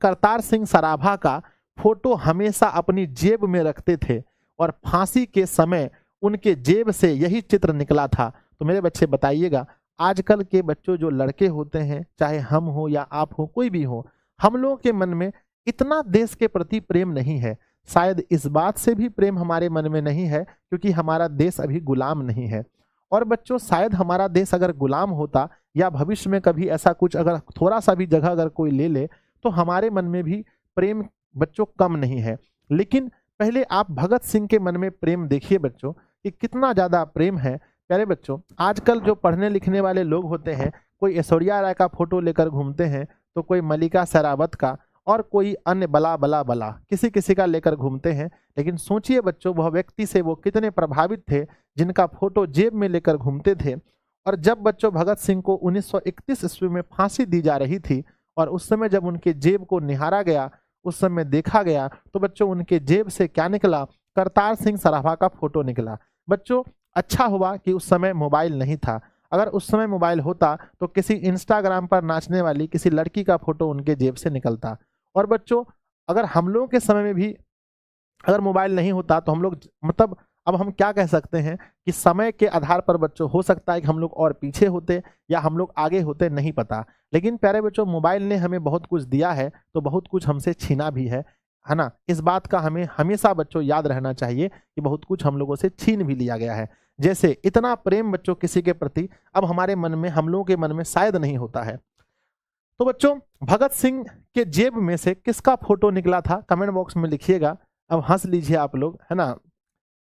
Speaker 1: करतार सिंह सराभा का फोटो हमेशा अपनी जेब में रखते थे और फांसी के समय उनके जेब से यही चित्र निकला था। तो मेरे बच्चे बताइएगा, आजकल के बच्चों जो लड़के होते हैं, चाहे हम हो या आप हो, कोई भी हो, हम लोगों के मन में इतना देश के प्रति प्रेम नहीं है। शायद इस बात से भी प्रेम हमारे मन में नहीं है क्योंकि हमारा देश अभी गुलाम नहीं है। और बच्चों शायद हमारा देश अगर गुलाम होता या भविष्य में कभी ऐसा कुछ अगर थोड़ा सा भी जगह अगर कोई ले ले तो हमारे मन में भी प्रेम बच्चों कम नहीं है। लेकिन पहले आप भगत सिंह के मन में प्रेम देखिए बच्चों कि कितना ज़्यादा प्रेम है। प्यारे बच्चों, आजकल जो पढ़ने लिखने वाले लोग होते हैं, कोई ऐश्वर्या राय का फोटो लेकर घूमते हैं, तो कोई मल्लिका शेरावत का और कोई अन्य बला किसी किसी का लेकर घूमते हैं। लेकिन सोचिए बच्चों, वह व्यक्ति से वो कितने प्रभावित थे जिनका फोटो जेब में लेकर घूमते थे। और जब बच्चों भगत सिंह को 1931 ईस्वी में फांसी दी जा रही थी और उस समय जब उनके जेब को निहारा गया, उस समय देखा गया, तो बच्चों उनके जेब से क्या निकला? करतार सिंह सराभा का फोटो निकला। बच्चों अच्छा हुआ कि उस समय मोबाइल नहीं था। अगर उस समय मोबाइल होता तो किसी इंस्टाग्राम पर नाचने वाली किसी लड़की का फोटो उनके जेब से निकलता। और बच्चों अगर हम लोगों के समय में भी अगर मोबाइल नहीं होता तो हम लोग मतलब अब हम क्या कह सकते हैं कि समय के आधार पर बच्चों हो सकता है कि हम लोग और पीछे होते या हम लोग आगे होते, नहीं पता। लेकिन प्यारे बच्चों मोबाइल ने हमें बहुत कुछ दिया है तो बहुत कुछ हमसे छीना भी है। है ना, इस बात का हमें हमेशा बच्चों याद रहना चाहिए कि बहुत कुछ हम लोगों से छीन भी लिया गया है। जैसे इतना प्रेम बच्चों किसी के प्रति अब हमारे मन में, हम लोगों के मन में शायद नहीं होता है। तो बच्चों भगत सिंह के जेब में से किसका फोटो निकला था, कमेंट बॉक्स में लिखिएगा। अब हंस लीजिए आप लोग, है ना।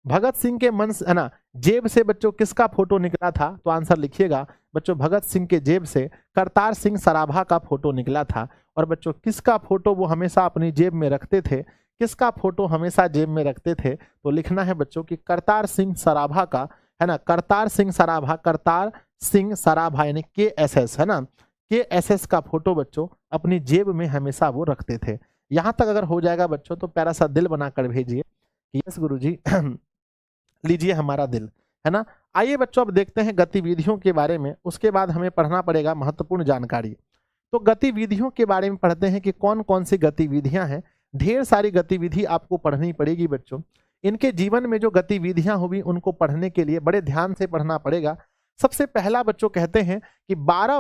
Speaker 1: भगत सिंह के मन से, है ना, जेब से बच्चों किसका फोटो निकला था, तो आंसर लिखिएगा। बच्चों भगत सिंह के जेब से करतार सिंह सराभा का फोटो निकला था। और बच्चों किसका फोटो वो हमेशा अपनी जेब में रखते थे, किसका फोटो हमेशा जेब में रखते थे, तो लिखना है बच्चों कि करतार सिंह सराभा का, है ना, करतार सिंह सराभा, करतार सिंह सराभा यानी KSS, है ना, KSS का फोटो बच्चों अपनी जेब में हमेशा वो रखते थे। यहां तक अगर हो जाएगा बच्चों तो प्यारा सा दिल बनाकर भेजिए कि यस गुरुजी लीजिए हमारा दिल, है ना। आइए बच्चों अब देखते हैं गतिविधियों के बारे में, उसके बाद हमें पढ़ना पड़ेगा महत्वपूर्ण जानकारी। तो गतिविधियों के बारे में पढ़ते हैं कि कौन कौन सी गतिविधियां हैं। ढेर सारी गतिविधि आपको पढ़नी पड़ेगी बच्चों। इनके जीवन में जो गतिविधियां होगी उनको पढ़ने के लिए बड़े ध्यान से पढ़ना पड़ेगा। सबसे पहला बच्चों कहते हैं कि 12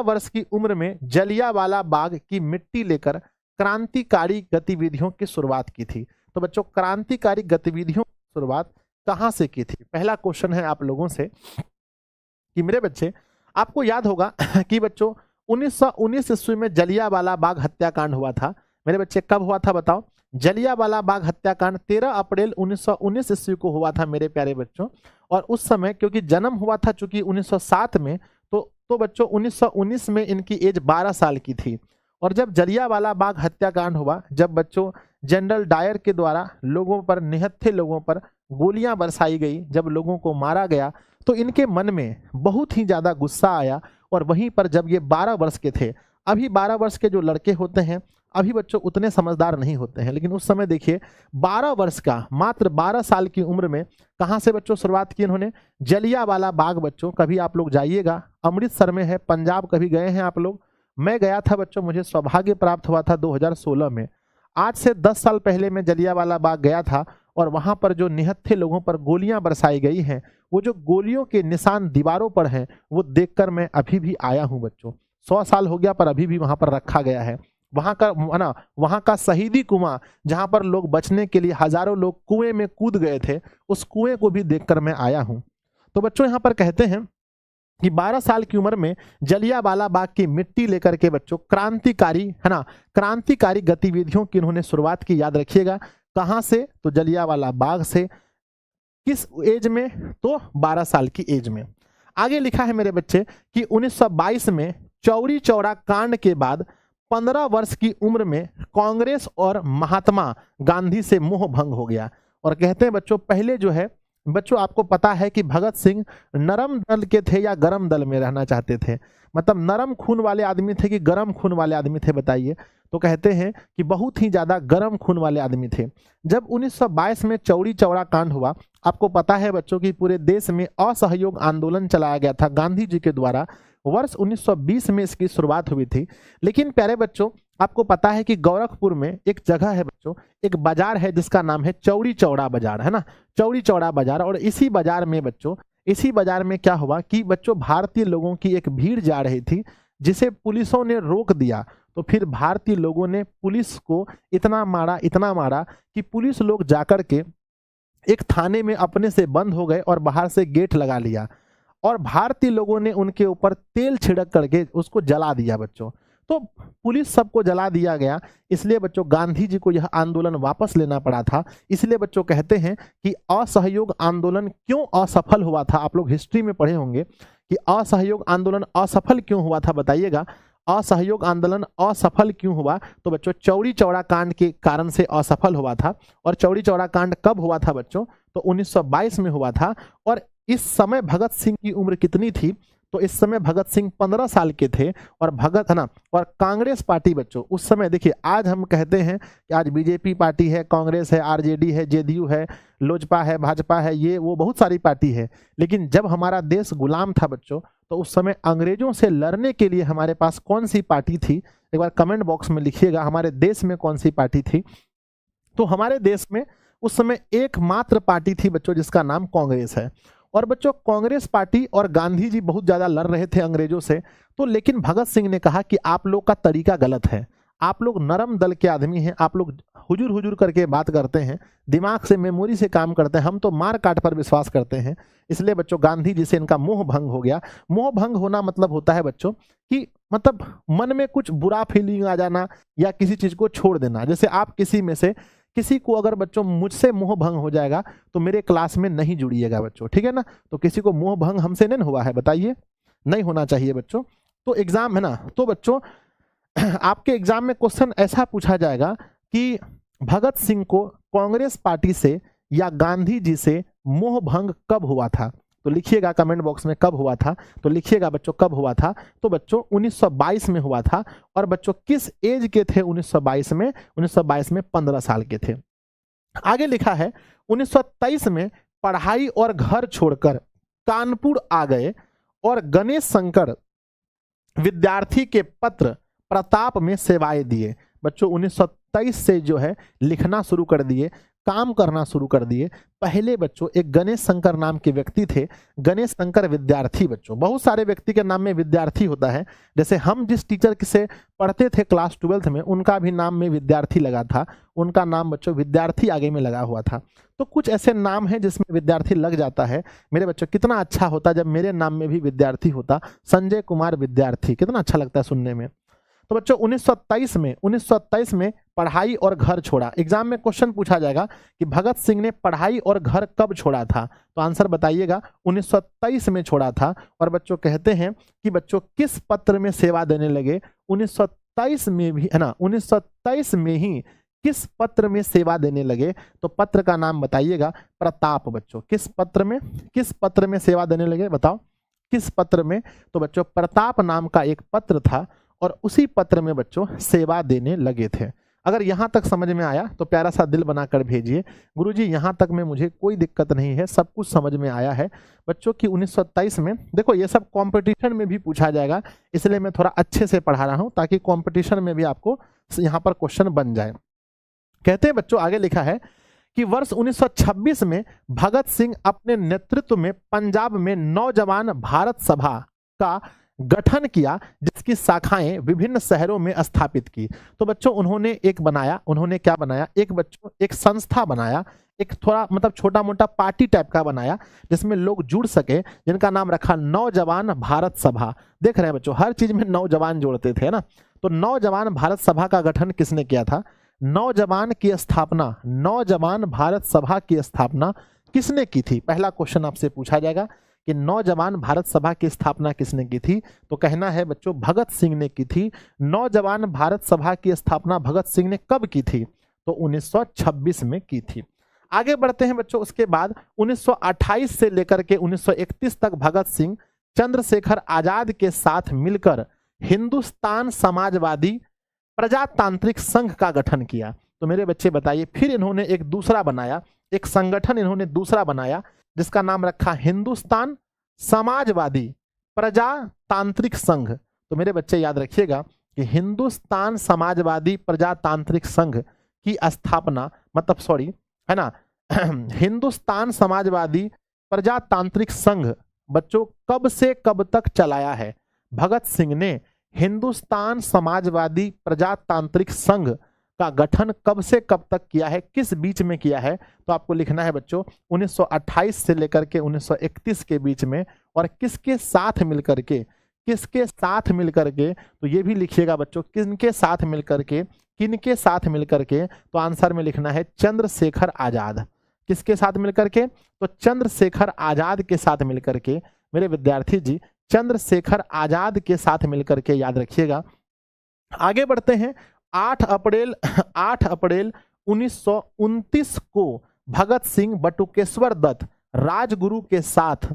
Speaker 1: वर्ष की उम्र में जलियांवाला बाग की मिट्टी लेकर क्रांतिकारी गतिविधियों की शुरुआत की थी। तो बच्चों क्रांतिकारी गतिविधियों की शुरुआत कहां से की थी, पहला क्वेश्चन है आप लोगों से कि मेरे बच्चे आपको याद होगा कि बच्चों 1919 ईस्वी में जलियांवाला बाग हत्याकांड हुआ था। मेरे बच्चे कब हुआ था बताओ, जलियांवाला बाग हत्याकांड 13 अप्रैल 1919 ईस्वी को हुआ था मेरे प्यारे बच्चों। और उस समय क्योंकि जन्म हुआ था चूंकि 1907 में, तो बच्चों 1919 में इनकी एज 12 साल की थी। और जब जलियांवाला बाग हत्याकांड हुआ, जब बच्चों जनरल डायर के द्वारा लोगों पर, निहत्थे लोगों पर गोलियां बरसाई गई, जब लोगों को मारा गया, तो इनके मन में बहुत ही ज्यादा गुस्सा आया। और वहीं पर जब ये 12 वर्ष के थे, अभी 12 वर्ष के जो लड़के होते हैं अभी बच्चों उतने समझदार नहीं होते हैं, लेकिन उस समय देखिए 12 वर्ष का, मात्र 12 साल की उम्र में कहां से बच्चों शुरुआत की इन्होंने, जलियांवाला बाग। बच्चों कभी आप लोग जाइएगा, अमृतसर में है, पंजाब कभी गए हैं आप लोग? मैं गया था बच्चों, मुझे सौभाग्य प्राप्त हुआ था 2016 में। आज से 10 साल पहले मैं जलियांवाला बाग गया था और वहां पर जो निहत्थे लोगों पर गोलियां बरसाई गई हैं, वो जो गोलियों के निशान दीवारों पर हैं, वो देखकर मैं अभी भी आया हूं बच्चों। 100 साल हो गया पर अभी भी वहां पर रखा गया है। वहां का, है ना, वहां का शहीदी कुआं जहां पर लोग बचने के लिए हजारों लोग कुएं में कूद गए थे, उस कुएं को भी देखकर मैं आया हूं। तो बच्चों यहां पर कहते हैं कि 12 साल की उम्र में जलियांवाला बाग की मिट्टी लेकर के बच्चों क्रांतिकारी, है ना, क्रांतिकारी गतिविधियों की इन्होंने शुरुआत की। याद रखिएगा कहां से, तो जलियांवाला बाग से। किस एज में, तो 12 साल की एज में। आगे लिखा है मेरे बच्चे कि 1922 में चौरी चौरा कांड के बाद 15 वर्ष की उम्र में कांग्रेस और महात्मा गांधी से मोह भंग हो गया। और कहते हैं बच्चों पहले जो है बच्चों आपको पता है कि भगत सिंह नरम दल के थे या गरम दल में रहना चाहते थे, मतलब नरम खून वाले आदमी थे कि गरम खून वाले आदमी थे बताइए? तो कहते हैं कि बहुत ही ज्यादा गरम खून वाले आदमी थे। जब 1922 में चौरी चौरा कांड हुआ, आपको पता है बच्चों की पूरे देश में असहयोग आंदोलन चलाया गया था गांधी जी के द्वारा। वर्ष 1920 में इसकी शुरुआत हुई थी। लेकिन प्यारे बच्चों आपको पता है कि गोरखपुर में एक जगह है बच्चों, एक बाजार है जिसका नाम है चौरी चौरा बाजार, है ना, चौरी चौरा बाजार। और इसी बाजार में बच्चों, इसी बाजार में क्या हुआ कि बच्चों भारतीय लोगों की एक भीड़ जा रही थी जिसे पुलिसों ने रोक दिया। तो फिर भारतीय लोगों ने पुलिस को इतना मारा कि पुलिस लोग जाकर के एक थाने में अपने से बंद हो गए और बाहर से गेट लगा लिया। और भारतीय लोगों ने उनके ऊपर तेल छिड़क करके उसको जला दिया बच्चों। तो पुलिस सबको जला दिया गया, इसलिए बच्चों गांधी जी को यह आंदोलन वापस लेना पड़ा था। इसलिए बच्चों कहते हैं कि असहयोग आंदोलन क्यों असफल हुआ था। आप लोग हिस्ट्री में पढ़े होंगे कि असहयोग आंदोलन असफल क्यों हुआ था, बताइएगा। असहयोग आंदोलन असफल क्यों हुआ, तो बच्चों चौरी चौरा कांड के कारण से असफल हुआ था। और चौरी चौरा कांड कब हुआ था बच्चों, तो 1922 में हुआ था। और इस समय भगत सिंह की उम्र कितनी थी, तो इस समय भगत सिंह 15 साल के थे। और भगत, है ना, और कांग्रेस पार्टी बच्चों उस समय देखिए, आज हम कहते हैं कि आज बीजेपी पार्टी है, कांग्रेस है, आरजेडी है, जेडीयू है, लोजपा है, भाजपा है, ये वो बहुत सारी पार्टी है। लेकिन जब हमारा देश गुलाम था बच्चों, तो उस समय अंग्रेजों से लड़ने के लिए हमारे पास कौन सी पार्टी थी, एक बार कमेंट बॉक्स में लिखिएगा हमारे देश में कौन सी पार्टी थी। तो हमारे देश में उस समय एकमात्र पार्टी थी बच्चों जिसका नाम कांग्रेस है। और बच्चों कांग्रेस पार्टी और गांधी जी बहुत ज्यादा लड़ रहे थे अंग्रेजों से। तो लेकिन भगत सिंह ने कहा कि आप लोग का तरीका गलत है, आप लोग नरम दल के आदमी हैं, आप लोग हुजूर हुजूर करके बात करते हैं, दिमाग से मेमोरी से काम करते हैं, हम तो मार काट पर विश्वास करते हैं। इसलिए बच्चों गांधी जी से इनका मोह भंग हो गया। मोह भंग होना मतलब होता है बच्चों कि मतलब मन में कुछ बुरा फीलिंग आ जाना या किसी चीज को छोड़ देना। जैसे आप किसी में से किसी को अगर बच्चों मुझसे मोह भंग हो जाएगा तो मेरे क्लास में नहीं जुड़िएगा बच्चों, ठीक है ना। तो किसी को मोह भंग हमसे नहीं हुआ है, बताइए, नहीं होना चाहिए बच्चों। तो एग्जाम है ना, तो बच्चों आपके एग्जाम में क्वेश्चन ऐसा पूछा जाएगा कि भगत सिंह को कांग्रेस पार्टी से या गांधी जी से मोह भंग कब हुआ था। तो लिखिएगा कमेंट बॉक्स में कब हुआ था, तो लिखिएगा बच्चों कब हुआ था। तो बच्चों 1922 में हुआ था। और बच्चों किस एज के थे 1922 में? 1922 में 15 साल के थे। आगे लिखा है 1923 में पढ़ाई और घर छोड़कर कानपुर आ गए और गणेश शंकर विद्यार्थी के पत्र प्रताप में सेवाएं दिए। बच्चों 1923 से जो है लिखना शुरू कर दिए, काम करना शुरू कर दिए। पहले बच्चों एक गणेश शंकर नाम के व्यक्ति थे, गणेश शंकर विद्यार्थी। बच्चों बहुत सारे व्यक्ति के नाम में विद्यार्थी होता है। जैसे हम जिस टीचर से पढ़ते थे क्लास 12th में, उनका भी नाम में विद्यार्थी लगा था, उनका नाम बच्चों विद्यार्थी आगे में लगा हुआ था। तो कुछ ऐसे नाम हैं जिसमें विद्यार्थी लग जाता है। मेरे बच्चों कितना अच्छा होता जब मेरे नाम में भी विद्यार्थी होता, संजय कुमार विद्यार्थी, कितना अच्छा लगता है सुनने में। तो बच्चों 1923 में पढ़ाई और घर छोड़ा। एग्जाम में क्वेश्चन पूछा जाएगा कि भगत सिंह ने पढ़ाई और घर कब छोड़ा था, तो आंसर बताइएगा 1923 में छोड़ा था। और बच्चों कहते हैं कि बच्चों किस पत्र में सेवा देने लगे? 1923 में भी है ना, 1923 में ही किस पत्र में सेवा देने लगे? तो पत्र का नाम बताइएगा, प्रताप। बच्चों किस पत्र में सेवा देने लगे, बताओ किस पत्र में? तो बच्चों प्रताप नाम का एक पत्र था और उसी पत्र में बच्चों सेवा देने लगे थे। अगर यहां तक समझ में आया तो प्यारा सा दिल बनाकर भेजिए, गुरुजी यहां तक में मुझे कोई दिक्कत नहीं है, सब कुछ समझ में आया है। बच्चों की 1927 में देखो ये सब कंपटीशन में भी पूछा जाएगा, इसलिए मैं थोड़ा अच्छे से पढ़ा रहा हूं ताकि कंपटीशन में भी आपको यहां पर क्वेश्चन बन जाए। कहते हैं बच्चों, आगे लिखा है कि वर्ष 1926 में भगत सिंह अपने नेतृत्व में पंजाब में नौजवान भारत सभा का गठन किया, जिसकी शाखाएं विभिन्न शहरों में स्थापित की। तो बच्चों उन्होंने क्या बनाया? एक संस्था बनाया, एक थोड़ा मतलब छोटा मोटा पार्टी टाइप का बनाया जिसमें लोग जुड़ सके, जिनका नाम रखा नौजवान भारत सभा। देख रहे हैं बच्चों, हर चीज में नौजवान जोड़ते थे ना। तो नौजवान भारत सभा का गठन किसने किया था? नौजवान भारत सभा की स्थापना किसने की थी? पहला क्वेश्चन आपसे पूछा जाएगा कि नौजवान भारत सभा की स्थापना किसने की थी? तो कहना है बच्चों भगत सिंह ने की थी। नौजवान भारत सभा की स्थापना भगत सिंह ने कब की थी? तो 1926 में की थी। आगे बढ़ते हैं बच्चों, उसके बाद 1928 से लेकर के 1931 तक भगत सिंह चंद्रशेखर आजाद के साथ मिलकर हिंदुस्तान समाजवादी प्रजातांत्रिक संघ का गठन किया। तो मेरे बच्चे बताइए, फिर इन्होंने एक दूसरा बनाया, एक संगठन इन्होंने दूसरा बनाया जिसका नाम रखा हिंदुस्तान समाजवादी प्रजातांत्रिक संघ। तो मेरे बच्चे याद रखिएगा कि हिंदुस्तान समाजवादी प्रजातांत्रिक संघ की स्थापना है ना, हिंदुस्तान समाजवादी प्रजातांत्रिक संघ बच्चों कब से कब तक चलाया है? भगत सिंह ने हिंदुस्तान समाजवादी प्रजातांत्रिक संघ का गठन कब से कब तक किया है, किस बीच में किया है? तो आपको लिखना है बच्चों 1928 से लेकर के 1931 के बीच में। और किसके साथ मिलकर के? तो ये भी लिखिएगा बच्चों, किनके साथ मिलकर के? तो आंसर में लिखना है चंद्रशेखर आजाद। किसके साथ मिलकर के? तो चंद्रशेखर आजाद के साथ मिलकर के। मेरे विद्यार्थी जी, चंद्रशेखर आजाद के साथ मिलकर के, याद रखिएगा। आगे बढ़ते हैं। 8 अप्रैल 1929 को भगत सिंह बटुकेश्वर दत्त राजगुरु के साथ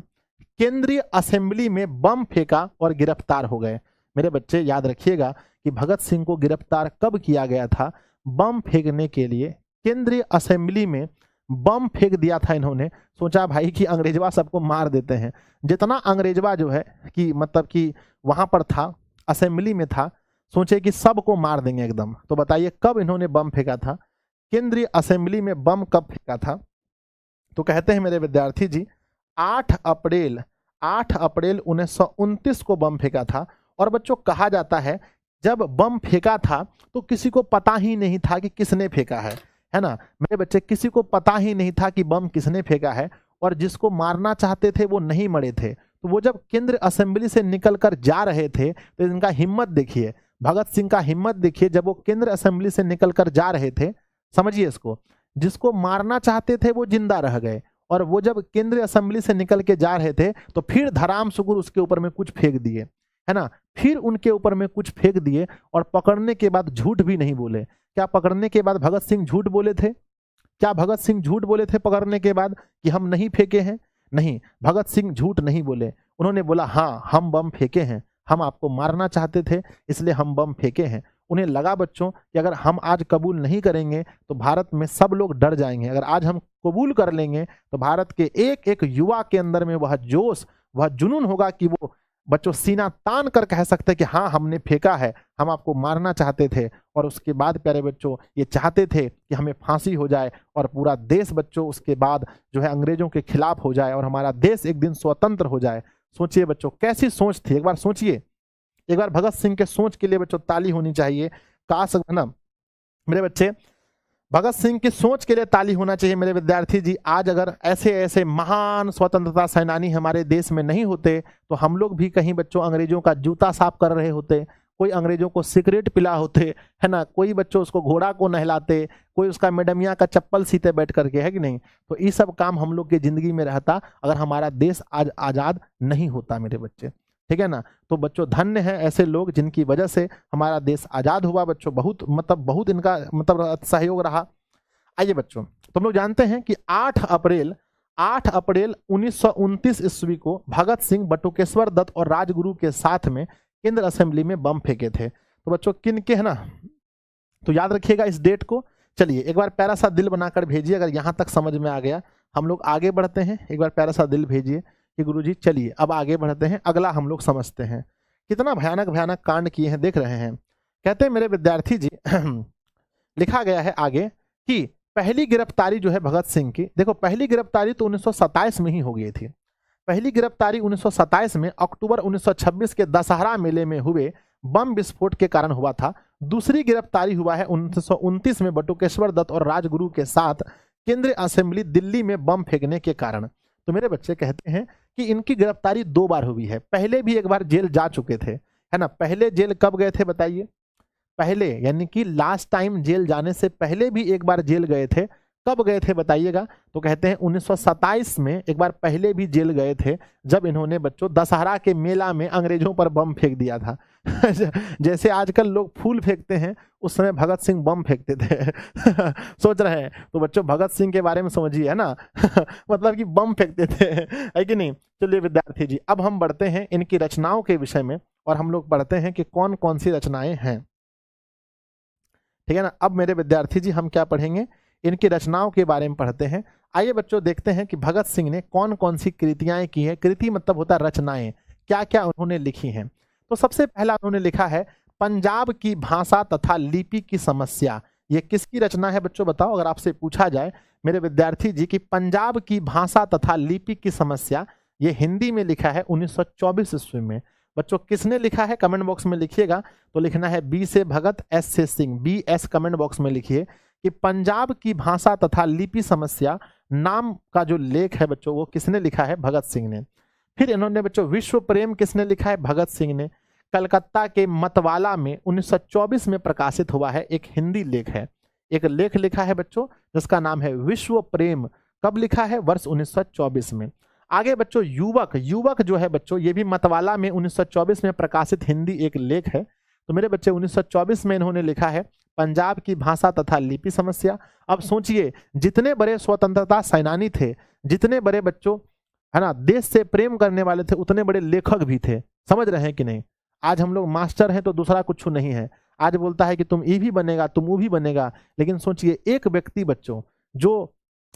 Speaker 1: केंद्रीय असेंबली में बम फेंका और गिरफ्तार हो गए। मेरे बच्चे याद रखिएगा कि भगत सिंह को गिरफ्तार कब किया गया था? बम फेंकने के लिए केंद्रीय असेंबली में बम फेंक दिया था इन्होंने। सोचा भाई कि अंग्रेजवा सबको मार देते हैं। जितना अंग्रेजवा जो है कि मतलब कि वहां पर था, असेंबली में था, सोचे कि सबको मार देंगे एकदम। तो बताइए कब इन्होंने बम फेंका था? केंद्रीय असेंबली में बम कब फेंका था? तो कहते हैं मेरे विद्यार्थी जी 8 अप्रैल 1929 को बम फेंका था। और बच्चों कहा जाता है जब बम फेंका था तो किसी को पता ही नहीं था कि किसने फेंका है ना मेरे बच्चे, किसी को पता ही नहीं था कि बम किसने फेंका है, और जिसको मारना चाहते थे वो नहीं मरे थे। तो वो जब केंद्र असेंबली से निकलकर जा रहे थे तो इनका हिम्मत देखिए, भगत सिंह का हिम्मत देखिए, जब वो केंद्र असेंबली से निकलकर जा रहे थे, समझिए इसको, जिसको मारना चाहते थे वो जिंदा रह गए, और वो जब केंद्रीय असेंबली से निकल के जा रहे थे तो फिर धराम सुकुर उसके ऊपर में कुछ फेंक दिए, है ना, फिर उनके ऊपर में कुछ फेंक दिए, और पकड़ने के बाद झूठ भी नहीं बोले। क्या पकड़ने के बाद भगत सिंह झूठ बोले थे? क्या भगत सिंह झूठ बोले थे पकड़ने के बाद कि हम नहीं फेंके हैं? नहीं, भगत सिंह झूठ नहीं बोले। उन्होंने बोला हाँ हम बम फेंके हैं, हम आपको मारना चाहते थे इसलिए हम बम फेंके हैं। उन्हें लगा बच्चों कि अगर हम आज कबूल नहीं करेंगे तो भारत में सब लोग डर जाएंगे, अगर आज हम कबूल कर लेंगे तो भारत के एक एक युवा के अंदर में वह जोश, वह जुनून होगा कि वो बच्चों सीना तान कर कह सकते कि हाँ हमने फेंका है, हम आपको मारना चाहते थे। और उसके बाद प्यारे बच्चों ये चाहते थे कि हमें फांसी हो जाए और पूरा देश बच्चों उसके बाद जो है अंग्रेजों के खिलाफ हो जाए और हमारा देश एक दिन स्वतंत्र हो जाए। सोचिए बच्चों कैसी सोच थी, एक बार सोचिए, एक बार भगत सिंह के सोच के लिए बच्चों ताली होनी चाहिए। काश ना मेरे बच्चे, भगत सिंह की सोच के लिए ताली होना चाहिए मेरे विद्यार्थी जी। आज अगर ऐसे ऐसे महान स्वतंत्रता सेनानी हमारे देश में नहीं होते तो हम लोग भी कहीं बच्चों अंग्रेजों का जूता साफ कर रहे होते, कोई अंग्रेजों को सिगरेट पिला होते, है ना, कोई बच्चों उसको घोड़ा को नहलाते, कोई उसका मैडमिया का चप्पल सीते बैठ करके, है कि नहीं। तो ये सब काम हम लोग की जिंदगी में रहता अगर हमारा देश आज आजाद नहीं होता मेरे बच्चे, ठीक है ना। तो बच्चों धन्य है ऐसे लोग जिनकी वजह से हमारा देश आजाद हुआ बच्चों, बहुत इनका सहयोग रहा। आइए बच्चों, तुम लोग जानते हैं कि 8 अप्रैल 1929 ईस्वी को भगत सिंह बटुकेश्वर दत्त और राजगुरु के साथ में केंद्र असेंबली में बम फेंके थे। तो बच्चों किन के, है ना, तो याद रखिएगा इस डेट को। चलिए एक बार प्यारा सा दिल बनाकर भेजिए अगर यहां तक समझ में आ गया। हम लोग आगे बढ़ते हैं, एक बार प्यारा सा दिल भेजिए कि गुरुजी चलिए अब आगे बढ़ते हैं, अगला हम लोग समझते हैं। कितना भयानक भयानक कांड किए हैं देख रहे हैं। कहते हैं मेरे विद्यार्थी जी लिखा गया है आगे कि पहली गिरफ्तारी जो है भगत सिंह की, देखो पहली गिरफ्तारी तो 1927 में ही हो गई थी। पहली गिरफ्तारी 1927 में अक्टूबर 1926 के दशहरा मेले में हुए बम विस्फोट के कारण हुआ था। दूसरी गिरफ्तारी हुआ है 1929 में बटुकेश्वर दत्त और राजगुरु के साथ केंद्रीय असेंबली दिल्ली में बम फेंकने के कारण। तो मेरे बच्चे कहते हैं कि इनकी गिरफ्तारी 2 बार हुई है, पहले भी एक बार जेल जा चुके थे, है ना। पहले जेल कब गए थे बताइए? पहले यानी कि लास्ट टाइम जेल जाने से पहले भी एक बार जेल गए थे। कब गए थे बताइएगा? तो कहते हैं 1927 में एक बार पहले भी जेल गए थे जब इन्होंने बच्चों दशहरा के मेला में अंग्रेजों पर बम फेंक दिया था जैसे आजकल लोग फूल फेंकते हैं उस समय भगत सिंह बम फेंकते थे सोच रहे हैं तो बच्चों भगत सिंह के बारे में समझिए, है ना मतलब कि बम फेंकते थे, है कि नहीं। चलिए विद्यार्थी जी अब हम बढ़ते हैं इनकी रचनाओं के विषय में और हम लोग पढ़ते हैं कि कौन कौन सी रचनाएं हैं, ठीक है ना। अब मेरे विद्यार्थी जी हम क्या पढ़ेंगे? इनकी रचनाओं के बारे में पढ़ते हैं। आइए बच्चों देखते हैं कि भगत सिंह ने कौन कौन सी कृतियां की हैं। कृति मतलब होता है रचनाएं, क्या क्या उन्होंने लिखी हैं। तो सबसे पहला उन्होंने लिखा है पंजाब की भाषा तथा लिपि की समस्या। ये किसकी रचना है बच्चों बताओ? अगर आपसे पूछा जाए मेरे विद्यार्थी जी कि पंजाब की भाषा तथा लिपि की समस्या, ये हिंदी में लिखा है 1924 ईस्वी में। बच्चों किसने लिखा है कमेंट बॉक्स में लिखिएगा। तो लिखना है बी से भगत, एस से Singh, B S comment box में लिखिए कि पंजाब की भाषा तथा लिपि समस्या नाम का जो लेख है बच्चों वो किसने लिखा है? भगत सिंह ने। फिर इन्होंने बच्चों विश्व प्रेम किसने लिखा है? भगत सिंह ने। कलकत्ता के मतवाला में 1924 में प्रकाशित हुआ है एक हिंदी लेख है, एक लेख लिखा है बच्चों जिसका नाम है विश्व प्रेम। कब लिखा है? वर्ष 1924 में। आगे बच्चों युवक जो है बच्चों ये भी मतवाला में 1924 में प्रकाशित हिंदी एक लेख है। तो मेरे बच्चे 1924 में इन्होंने लिखा है पंजाब की भाषा तथा लिपि समस्या। अब सोचिए जितने बड़े स्वतंत्रता सेनानी थे, जितने बड़े बच्चों है ना देश से प्रेम करने वाले थे, उतने बड़े लेखक भी थे। समझ रहे हैं कि नहीं? आज हम लोग मास्टर हैं तो दूसरा कुछ नहीं है। आज बोलता है कि तुम ये भी बनेगा, तुम वो भी बनेगा, लेकिन सोचिए एक व्यक्ति बच्चों जो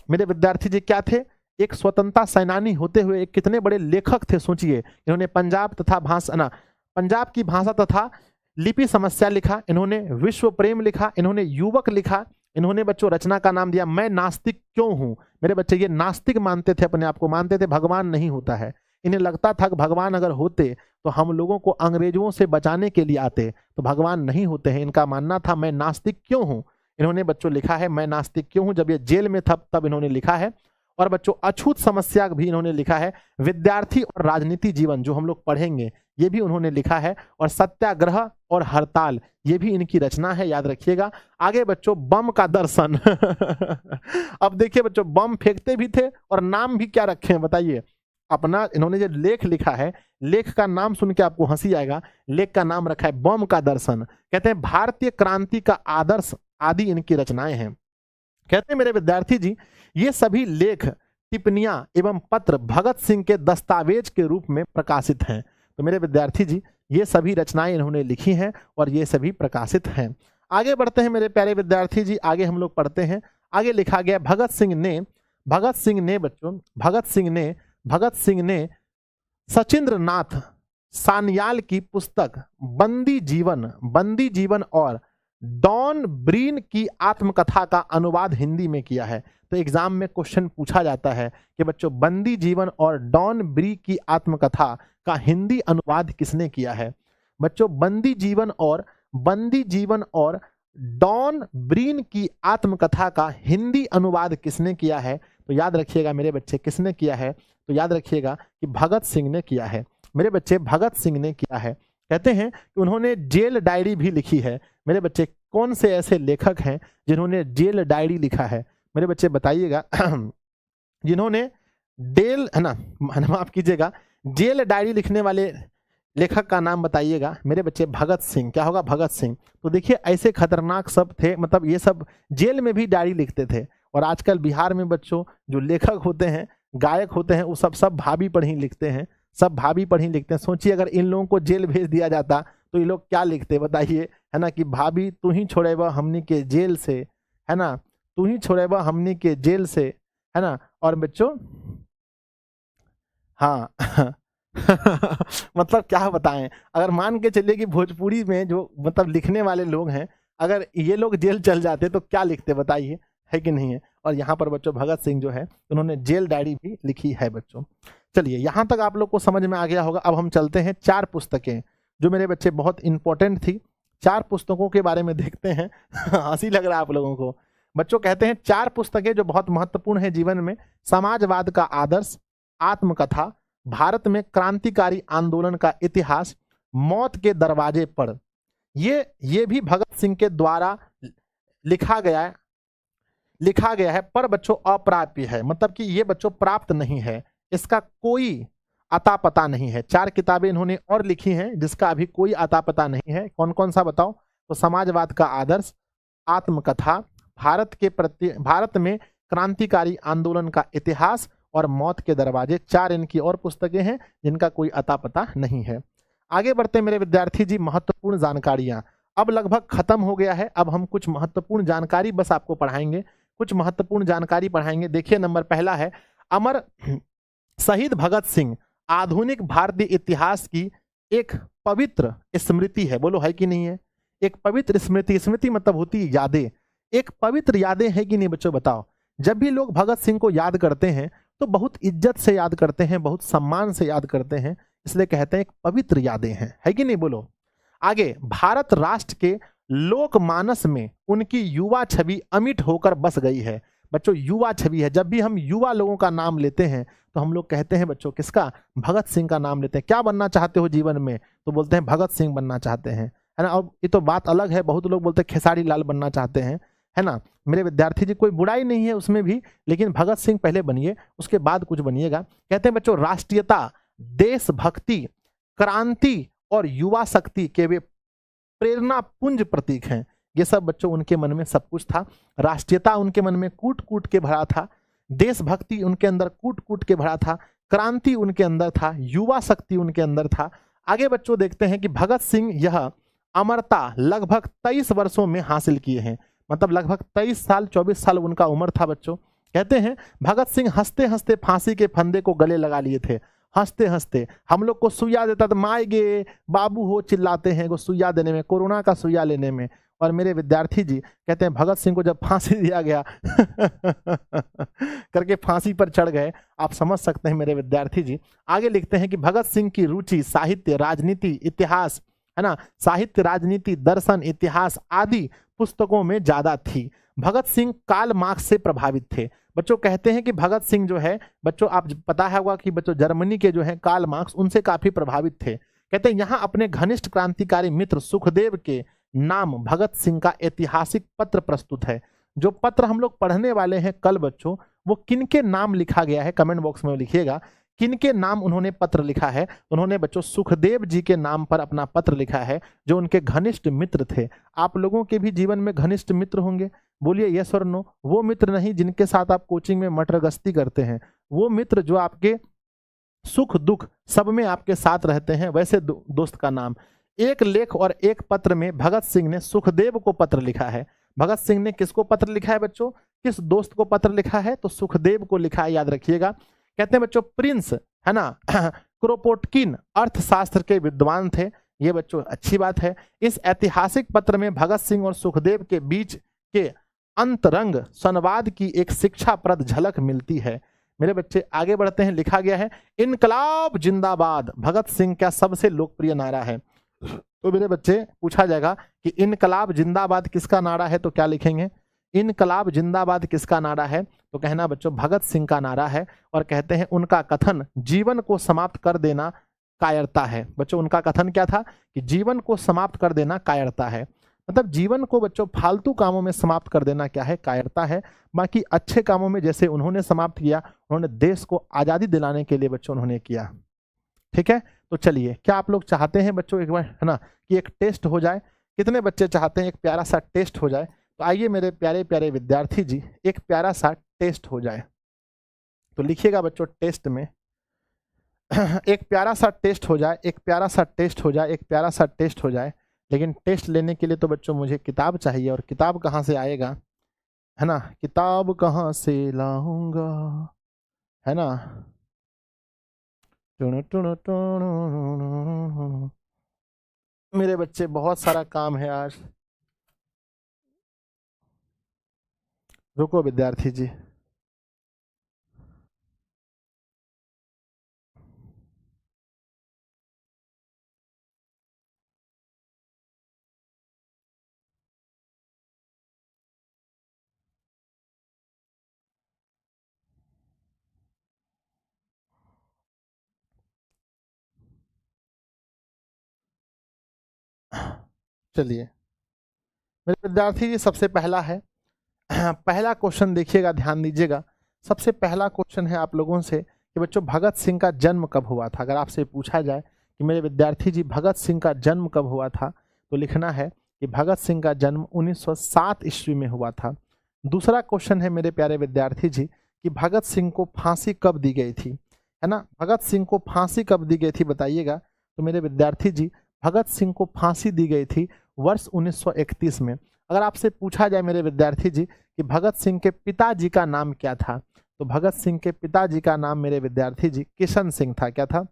Speaker 1: मेरे विद्यार्थी जी क्या थे? एक स्वतंत्रता सेनानी होते हुए एक कितने बड़े लेखक थे। सोचिए इन्होंने पंजाब की भाषा तथा लिपि समस्या लिखा, इन्होंने विश्व प्रेम लिखा, इन्होंने युवक लिखा, इन्होंने बच्चों रचना का नाम दिया मैं नास्तिक क्यों हूं। मेरे बच्चे ये नास्तिक मानते थे, अपने आप को मानते थे भगवान नहीं होता है। इन्हें लगता था कि भगवान अगर होते तो हम लोगों को अंग्रेजों से बचाने के लिए आते, तो भगवान नहीं होते हैं। इनका मानना था मैं नास्तिक क्यों हूं, इन्होंने बच्चों लिखा है मैं नास्तिक क्यों हूं, जब ये जेल में था तब इन्होंने लिखा है। और बच्चों अछूत समस्या भी इन्होंने लिखा है, विद्यार्थी और राजनीति जीवन जो हम लोग पढ़ेंगे ये भी उन्होंने लिखा है, और सत्याग्रह और हड़ताल ये भी इनकी रचना है, याद रखिएगा। आगे बच्चों बम का दर्शन अब देखिए बच्चों बम फेंकते भी थे और नाम भी क्या रखे हैं बताइए। अपना इन्होंने जो लेख लिखा है, लेख का नाम सुन के आपको हंसी आएगा, लेख का नाम रखा है बम का दर्शन। कहते हैं भारतीय क्रांति का आदर्श आदि इनकी रचनाएं हैं। कहते हैं मेरे विद्यार्थी जी ये सभी लेख टिप्पणियां एवं पत्र भगत सिंह के दस्तावेज के रूप में प्रकाशित हैं। तो मेरे विद्यार्थी जी ये सभी रचनाएं इन्होंने लिखी हैं और ये सभी प्रकाशित हैं। आगे बढ़ते हैं मेरे प्यारे विद्यार्थी जी, आगे हम लोग पढ़ते हैं। आगे लिखा गया भगत सिंह ने सचिंद्र नाथ सान्याल की पुस्तक बंदी जीवन और डॉन ब्रीन की आत्मकथा का अनुवाद हिंदी में किया है। तो एग्जाम में क्वेश्चन पूछा जाता है कि बच्चों बंदी जीवन और डॉन ब्री की आत्मकथा का हिंदी अनुवाद किसने किया है। बच्चों बंदी जीवन और डॉन ब्रीन की आत्मकथा का हिंदी अनुवाद किसने किया है। तो याद रखिएगा मेरे बच्चे किसने किया है, तो याद रखिएगा कि भगत सिंह ने किया है। मेरे बच्चे भगत सिंह ने किया है। कहते हैं कि उन्होंने जेल डायरी भी लिखी है। मेरे बच्चे कौन से ऐसे लेखक हैं जिन्होंने जेल डायरी लिखा है, मेरे बच्चे बताइएगा। जिन्होंने माफ कीजिएगा, जेल डायरी लिखने वाले लेखक का नाम बताइएगा। मेरे बच्चे भगत सिंह। क्या होगा, भगत सिंह। तो देखिए ऐसे खतरनाक सब थे, मतलब ये सब जेल में भी डायरी लिखते थे। और आजकल बिहार में बच्चों जो लेखक होते हैं, गायक होते हैं, वो सब भाभी पर ही लिखते हैं, सब भाभी पर ही लिखते हैं। सोचिए अगर इन लोगों को जेल भेज दिया जाता तो ये लोग क्या लिखते बताइए, है ना, कि भाभी तू ही छोड़ेबा हमनी के जेल से, है ना, तू ही छोड़ेबा हमनी के जेल से, है ना। और बच्चों हाँ मतलब क्या बताएं, अगर मान के चलिए कि भोजपुरी में जो मतलब लिखने वाले लोग हैं, अगर ये लोग जेल चल जाते तो क्या लिखते बताइए, है कि नहीं है। और यहाँ पर बच्चों भगत सिंह जो है उन्होंने जेल डायरी भी लिखी है बच्चों। चलिए यहाँ तक आप लोग को समझ में आ गया होगा। अब हम चलते हैं 4 पुस्तकें जो मेरे बच्चे बहुत इंपॉर्टेंट थी, 4 पुस्तकों के बारे में देखते हैं। हंसी लग रहा है आप लोगों को। बच्चों कहते हैं 4 पुस्तकें जो बहुत महत्वपूर्ण है जीवन में, समाजवाद का आदर्श, आत्मकथा, भारत में क्रांतिकारी आंदोलन का इतिहास, मौत के दरवाजे पर। ये भी भगत सिंह के द्वारा लिखा गया है पर बच्चों अप्राप्य है, मतलब कि ये बच्चों प्राप्त नहीं है, इसका कोई अता पता नहीं है। 4 किताबें इन्होंने और लिखी हैं जिसका अभी कोई अता पता नहीं है। कौन कौन सा बताओ, तो समाजवाद का आदर्श, आत्मकथा, भारत में क्रांतिकारी आंदोलन का इतिहास और मौत के दरवाजे। 4 इनकी और पुस्तकें हैं जिनका कोई अता पता नहीं है। आगे बढ़ते मेरे विद्यार्थी जी, महत्वपूर्ण जानकारियां। अब लगभग खत्म हो गया है, अब हम कुछ महत्वपूर्ण जानकारी बस आपको पढ़ाएंगे, कुछ महत्वपूर्ण जानकारी पढ़ाएंगे। देखिए नंबर पहला है, अमर शहीद भगत सिंह आधुनिक भारतीय इतिहास की एक पवित्र स्मृति है। बोलो है कि नहीं है, एक पवित्र स्मृति। स्मृति मतलब होती है यादें, एक पवित्र यादें है कि नहीं बच्चों बताओ। जब भी लोग भगत सिंह को याद करते हैं तो बहुत इज्जत से याद करते हैं, बहुत सम्मान से याद करते हैं, इसलिए कहते हैं एक पवित्र यादें हैं, है कि नहीं बोलो। आगे, भारत राष्ट्र के लोकमानस में उनकी युवा छवि अमिट होकर बस गई है। बच्चों युवा छवि है, जब भी हम युवा लोगों का नाम लेते हैं तो हम लोग कहते हैं बच्चों किसका, भगत सिंह का नाम लेते हैं। क्या बनना चाहते हो जीवन में, तो बोलते हैं भगत सिंह बनना चाहते हैं, है ना। अब ये तो बात अलग है, बहुत लोग बोलते हैं खेसारी लाल बनना चाहते हैं, है ना। मेरे विद्यार्थी जी कोई बुराई नहीं है उसमें भी, लेकिन भगत सिंह पहले बनिए उसके बाद कुछ बनिएगा। कहते हैं बच्चों राष्ट्रीयता, देशभक्ति, क्रांति और युवा शक्ति के वे प्रेरणा पुंज प्रतीक हैं। ये सब बच्चों उनके मन में सब कुछ था। राष्ट्रीयता उनके मन में कूट कूट के भरा था, देशभक्ति उनके अंदर कूट कूट के भरा था, क्रांति उनके अंदर था, युवा शक्ति उनके अंदर था। आगे बच्चों देखते हैं कि भगत सिंह यह अमरता लगभग 23 वर्षों में हासिल किए हैं, मतलब लगभग 23 साल 24 साल उनका उम्र था बच्चों। कहते हैं भगत सिंह हंसते हंसते फांसी के फंदे को गले लगा लिए थे, हंसते हंसते। हम लोग को सुइया देता था, माए गे बाबू हो चिल्लाते हैं वो सुइया देने में, कोरोना का सुइया लेने में। और मेरे विद्यार्थी जी कहते हैं भगत सिंह को जब फांसी दिया गया करके फांसी पर चढ़ गए। आप समझ सकते हैं मेरे विद्यार्थी जी। आगे लिखते हैं कि भगत सिंह की रुचि साहित्य, राजनीति, इतिहास, है ना, साहित्य, राजनीति, दर्शन, इतिहास आदि पुस्तकों में ज्यादा थी। भगत सिंह कार्ल मार्क्स से प्रभावित थे। बच्चों कहते हैं कि भगत सिंह जो है, बच्चों आप पता है होगा कि बच्चों जर्मनी के जो है कार्ल मार्क्स उनसे काफी प्रभावित थे। कहते हैं यहाँ अपने घनिष्ठ क्रांतिकारी मित्र सुखदेव के नाम भगत सिंह का ऐतिहासिक पत्र प्रस्तुत है। जो पत्र हम लोग पढ़ने वाले हैं कल बच्चों, वो किनके नाम लिखा गया है कमेंट बॉक्स में लिखिएगा, किनके नाम उन्होंने पत्र लिखा है। उन्होंने बच्चों सुखदेव जी के नाम पर अपना पत्र लिखा है, जो उनके घनिष्ठ मित्र थे। आप लोगों के भी जीवन में घनिष्ठ मित्र होंगे, बोलिए यस और नो। वो मित्र नहीं जिनके साथ आप कोचिंग में मटर गश्ती करते हैं, वो मित्र जो आपके सुख दुख सब में आपके साथ रहते हैं, वैसे दोस्त का नाम। एक लेख और एक पत्र में भगत सिंह ने सुखदेव को पत्र लिखा है। भगत सिंह ने किसको पत्र लिखा है बच्चों, किस दोस्त को पत्र लिखा है, तो सुखदेव को लिखा है, याद रखिएगा। कहते हैं बच्चों प्रिंस, है ना, क्रोपोटकिन अर्थशास्त्र के विद्वान थे। ये बच्चों अच्छी बात है। इस ऐतिहासिक पत्र में भगत सिंह और सुखदेव के बीच के अंतरंग संवाद की एक शिक्षाप्रद झलक मिलती है। मेरे बच्चे आगे बढ़ते हैं। लिखा गया है इनकलाब जिंदाबाद भगत सिंह का सबसे लोकप्रिय नारा है। तो मेरे बच्चे पूछा जाएगा कि इनकलाब जिंदाबाद किसका नारा है, तो क्या लिखेंगे, इनकलाब जिंदाबाद किसका नारा है, तो कहना बच्चों भगत सिंह का नारा है। और कहते हैं उनका कथन जीवन को समाप्त कर देना कायरता है। बच्चों उनका कथन क्या था कि जीवन को समाप्त कर देना कायरता है। मतलब जीवन को बच्चों फालतू कामों में समाप्त कर देना क्या है, कायरता है। बाकी अच्छे कामों में जैसे उन्होंने समाप्त किया, उन्होंने देश को आजादी दिलाने के लिए बच्चों उन्होंने किया। ठीक है, तो चलिए, क्या आप लोग चाहते हैं बच्चों एक बार, है ना, कि एक टेस्ट हो जाए? कितने बच्चे चाहते हैं एक प्यारा सा टेस्ट हो जाए? तो आइए मेरे प्यारे प्यारे विद्यार्थी जी, एक प्यारा सा टेस्ट हो जाए। तो लिखिएगा बच्चों टेस्ट में एक प्यारा सा टेस्ट हो जाए, एक प्यारा सा टेस्ट हो जाए, एक प्यारा सा टेस्ट हो जाए। लेकिन टेस्ट लेने के लिए तो बच्चों मुझे किताब चाहिए, और किताब कहाँ से आएगा, है ना, किताब कहाँ से लाऊंगा, है ना। मेरे बच्चे बहुत सारा काम है आज, रुको विद्यार्थी जी। चलिए मेरे विद्यार्थी जी, सबसे पहला है पहला क्वेश्चन देखिएगा, ध्यान दीजिएगा। सबसे पहला क्वेश्चन है आप लोगों से कि बच्चों भगत सिंह का जन्म कब हुआ था। अगर आपसे पूछा जाए कि मेरे विद्यार्थी जी भगत सिंह का जन्म कब हुआ था, तो लिखना है कि भगत सिंह का जन्म 1907 ईस्वी में हुआ था। दूसरा क्वेश्चन है मेरे प्यारे विद्यार्थी जी कि भगत सिंह को फांसी कब दी गई थी, है ना, भगत सिंह को फांसी कब दी गई थी बताइएगा। तो मेरे विद्यार्थी जी भगत सिंह को फांसी दी गई थी वर्ष 1931 में। अगर आपसे पूछा जाए मेरे विद्यार्थी जी कि भगत सिंह के पिताजी का नाम क्या था, तो भगत सिंह के पिताजी का नाम मेरे विद्यार्थी जी किशन सिंह था। क्या था?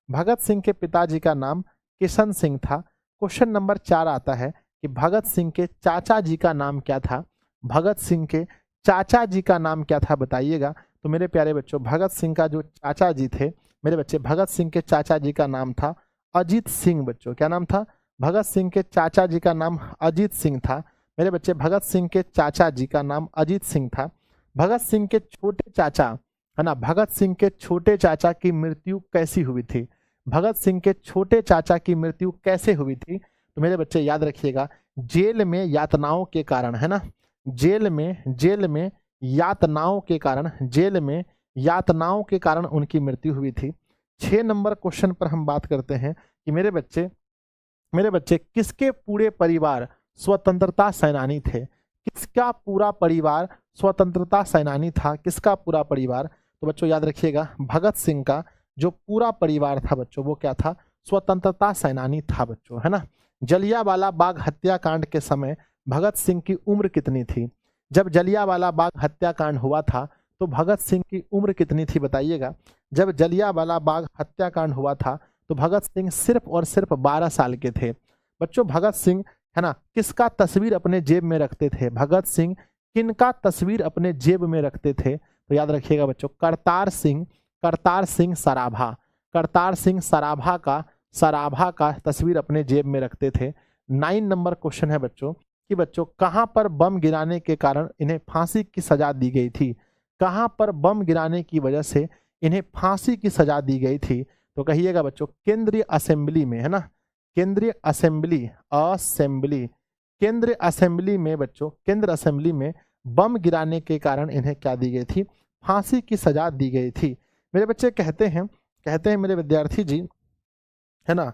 Speaker 1: भगत सिंह के पिताजी का नाम किशन सिंह था। क्वेश्चन नंबर 4 आता है कि भगत सिंह के चाचा जी का नाम क्या था। भगत सिंह के चाचा जी का नाम क्या था बताइएगा। तो मेरे प्यारे बच्चों भगत सिंह का जो चाचा जी थे, मेरे बच्चे भगत सिंह के चाचा जी का नाम था अजीत सिंह। बच्चों क्या नाम था? भगत सिंह के चाचा जी का नाम अजीत सिंह था। मेरे बच्चे भगत सिंह के चाचा जी का नाम अजीत सिंह था। भगत सिंह के छोटे चाचा, है ना, भगत सिंह के छोटे चाचा की मृत्यु कैसी हुई थी? भगत सिंह के छोटे चाचा की मृत्यु कैसे हुई थी? तो मेरे बच्चे याद रखिएगा, जेल में यातनाओं के कारण, है ना, जेल में यातनाओं के कारण, जेल में यातनाओं के कारण उनकी मृत्यु हुई थी। 6 नंबर क्वेश्चन पर हम बात करते हैं कि मेरे बच्चे किसके पूरे परिवार स्वतंत्रता सेनानी थे? किसका पूरा परिवार स्वतंत्रता सेनानी था? किसका पूरा परिवार? तो बच्चों याद रखिएगा, भगत सिंह का जो पूरा परिवार था बच्चों, वो क्या था? स्वतंत्रता सेनानी था बच्चों, है ना। जलियांवाला बाग हत्याकांड के समय भगत सिंह की उम्र कितनी थी? जब जलियांवाला बाग हत्याकांड हुआ था तो भगत सिंह की उम्र कितनी थी बताइएगा। जब जलियांवाला बाग हत्याकांड हुआ था तो भगत सिंह सिर्फ और सिर्फ 12 साल के थे। बच्चों भगत सिंह है ना, किसका तस्वीर अपने जेब में रखते थे? भगत सिंह किनका तस्वीर अपने जेब में रखते थे? तो याद रखिएगा बच्चों, करतार सिंह सराभा, करतार सिंह सराभा का तस्वीर अपने जेब में रखते थे। 9 नंबर क्वेश्चन है बच्चों कि बच्चों कहां पर बम गिराने के कारण इन्हें फांसी की सजा दी गई थी? कहां पर बम गिराने की वजह से इन्हें फांसी की सजा दी गई थी? तो कहिएगा बच्चों केंद्रीय असेंबली में, है ना, केंद्रीय असेंबली केंद्रीय असेंबली में बच्चों, केंद्र असेंबली में बम गिराने के कारण इन्हें क्या दी गई थी? फांसी की सजा दी गई थी। मेरे बच्चे कहते हैं मेरे विद्यार्थी जी, है ना,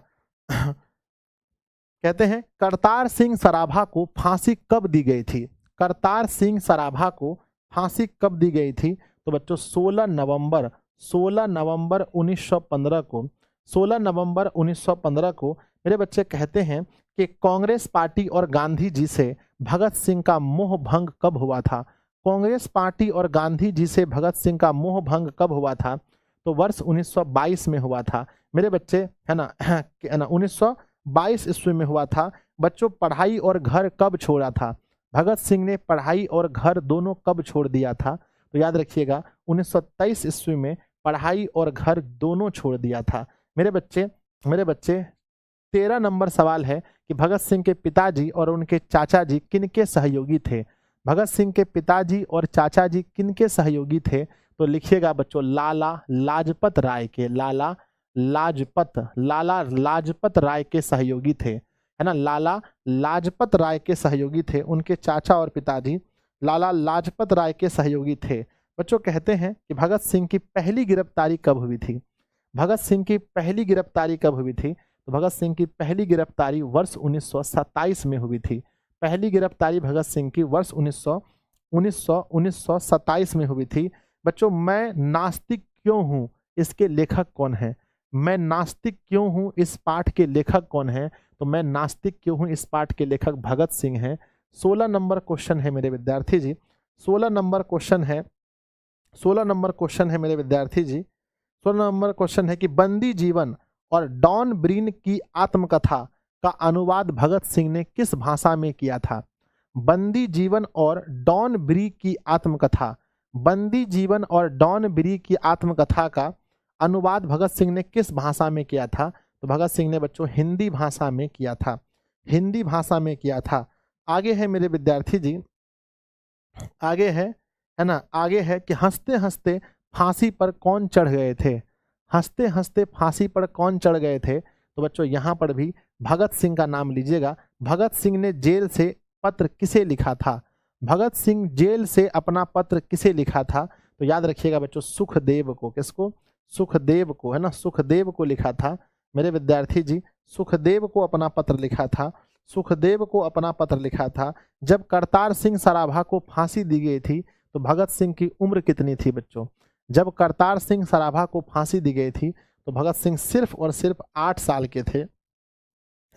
Speaker 1: कहते हैं करतार सिंह सराभा को फांसी कब दी गई थी? करतार सिंह सराभा को फांसी कब दी गई थी? तो बच्चों 16 नवंबर 1915 को, 16 नवंबर 1915 को मेरे बच्चे कहते हैं कि कांग्रेस पार्टी और गांधी जी से भगत सिंह का मोह भंग कब हुआ था? कांग्रेस पार्टी और गांधी जी से भगत सिंह का मोह भंग कब हुआ था? तो वर्ष 1922 में हुआ था मेरे बच्चे, है ना, 1922 ईस्वी में हुआ था। बच्चों पढ़ाई और घर कब छोड़ा था? भगत सिंह ने पढ़ाई और घर दोनों कब छोड़ दिया था? तो याद रखिएगा 1923 ईस्वी में पढ़ाई और घर दोनों छोड़ दिया था। मेरे बच्चे 13 नंबर सवाल है कि भगत सिंह के पिताजी और उनके चाचा जी किनके सहयोगी थे? भगत सिंह के पिताजी और चाचा जी किनके सहयोगी थे? तो लिखिएगा बच्चों लाला लाजपत राय के, लाला लाजपत राय के सहयोगी थे, है ना, लाला लाजपत राय के सहयोगी थे। उनके चाचा और पिताजी लाला लाजपत राय के सहयोगी थे। बच्चों कहते हैं कि भगत सिंह की पहली गिरफ्तारी कब हुई थी? भगत सिंह की पहली गिरफ्तारी कब हुई थी? तो भगत सिंह की पहली गिरफ्तारी वर्ष 1927 में हुई थी। पहली गिरफ्तारी भगत सिंह की वर्ष 1927 में हुई थी। बच्चों मैं नास्तिक क्यों हूं, इसके लेखक कौन है? मैं नास्तिक क्यों हूं, इस पाठ के लेखक कौन है? तो मैं नास्तिक क्यों हूं, इस पाठ के लेखक भगत सिंह हैं। 16 नंबर क्वेश्चन है मेरे विद्यार्थी जी, 16 नंबर क्वेश्चन है, 16 नंबर क्वेश्चन है मेरे विद्यार्थी जी, 16 नंबर क्वेश्चन है कि बंदी जीवन और डॉन ब्रीन की आत्मकथा का अनुवाद भगत सिंह ने किस भाषा में किया था? बंदी जीवन और डॉन ब्री की आत्मकथा, बंदी जीवन और डॉन ब्री की आत्मकथा का अनुवाद भगत सिंह ने किस भाषा में किया था? तो भगत सिंह ने बच्चों हिंदी भाषा में किया था, हिंदी भाषा में किया था। आगे है मेरे विद्यार्थी जी, आगे है ना, आगे है कि हंसते हंसते फांसी पर कौन चढ़ गए थे? हंसते हंसते फांसी पर कौन चढ़ गए थे? तो बच्चों यहाँ पर भी भगत सिंह का नाम लीजिएगा। भगत सिंह ने जेल से पत्र किसे लिखा था? भगत सिंह जेल से अपना पत्र किसे लिखा था? तो याद रखिएगा बच्चों सुखदेव को। किसको? सुखदेव को, है ना, सुखदेव को लिखा था मेरे विद्यार्थी जी, सुखदेव को अपना पत्र लिखा था, सुखदेव को अपना पत्र लिखा था। जब करतार सिंह सराभा को फांसी दी गई थी तो भगत सिंह की उम्र कितनी थी बच्चों? जब करतार सिंह सराभा को फांसी दी गई थी तो भगत सिंह सिर्फ और सिर्फ 8 साल के थे, है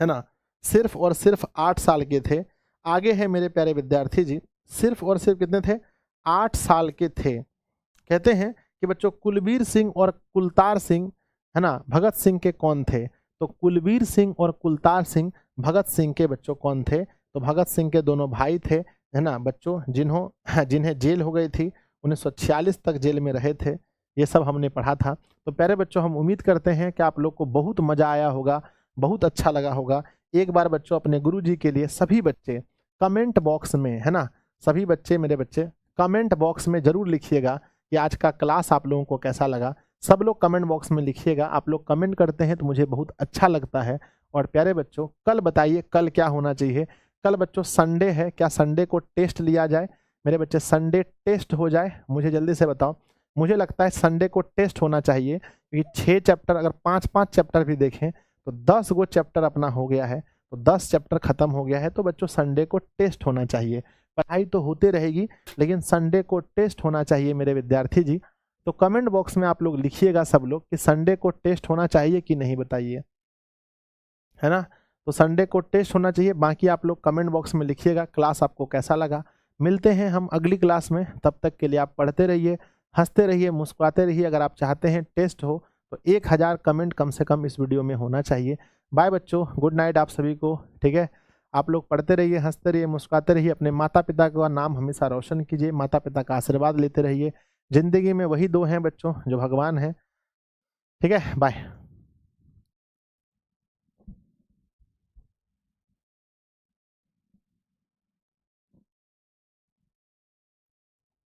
Speaker 1: ना, सिर्फ और सिर्फ 8 साल के थे। आगे है मेरे प्यारे विद्यार्थी जी, सिर्फ और सिर्फ कितने थे? 8 साल के थे। कहते हैं कि बच्चों कुलबीर सिंह और कुलतार सिंह, है ना, भगत सिंह के कौन थे? तो कुलबीर सिंह और कुलतार सिंह भगत सिंह के बच्चों कौन थे? तो भगत सिंह के दोनों भाई थे, है ना बच्चों, जिन्हें जेल हो गई थी, 1946 तक जेल में रहे थे। ये सब हमने पढ़ा था। तो प्यारे बच्चों हम उम्मीद करते हैं कि आप लोग को बहुत मजा आया होगा, बहुत अच्छा लगा होगा। एक बार बच्चों अपने गुरुजी के लिए सभी बच्चे कमेंट बॉक्स में, है ना, सभी बच्चे मेरे बच्चे कमेंट बॉक्स में जरूर लिखिएगा कि आज का क्लास आप लोगों को कैसा लगा। सब लोग कमेंट बॉक्स में लिखिएगा। आप लोग कमेंट करते हैं तो मुझे बहुत अच्छा लगता है। और प्यारे बच्चों कल बताइए कल क्या होना चाहिए? कल बच्चों संडे है, क्या संडे को टेस्ट लिया जाए? मेरे बच्चे संडे टेस्ट हो जाए, मुझे जल्दी से बताओ। मुझे लगता है संडे को टेस्ट होना चाहिए क्योंकि 6 चैप्टर, अगर 5-5 चैप्टर भी देखें तो 10 गो चैप्टर अपना हो गया है, तो 10 चैप्टर खत्म हो गया है। तो बच्चों संडे को टेस्ट होना चाहिए। पढ़ाई तो होते रहेगी लेकिन संडे को टेस्ट होना चाहिए मेरे विद्यार्थी जी। तो कमेंट बॉक्स में आप लोग लिखिएगा सब लोग कि संडे को टेस्ट होना चाहिए कि नहीं, बताइए, है ना। तो संडे को टेस्ट होना चाहिए। बाकी आप लोग कमेंट बॉक्स में लिखिएगा क्लास आपको कैसा लगा। मिलते हैं हम अगली क्लास में, तब तक के लिए आप पढ़ते रहिए, हंसते रहिए, मुस्कुराते रहिए। अगर आप चाहते हैं टेस्ट हो तो 1000 कमेंट कम से कम इस वीडियो में होना चाहिए। बाय बच्चों, गुड नाइट आप सभी को, ठीक है। आप लोग पढ़ते रहिए, हंसते रहिए, मुस्कुराते रहिए, अपने माता पिता का नाम हमेशा रोशन कीजिए, माता पिता का आशीर्वाद लेते रहिए। जिंदगी में वही दो हैं बच्चों जो भगवान हैं। ठीक है, बाय।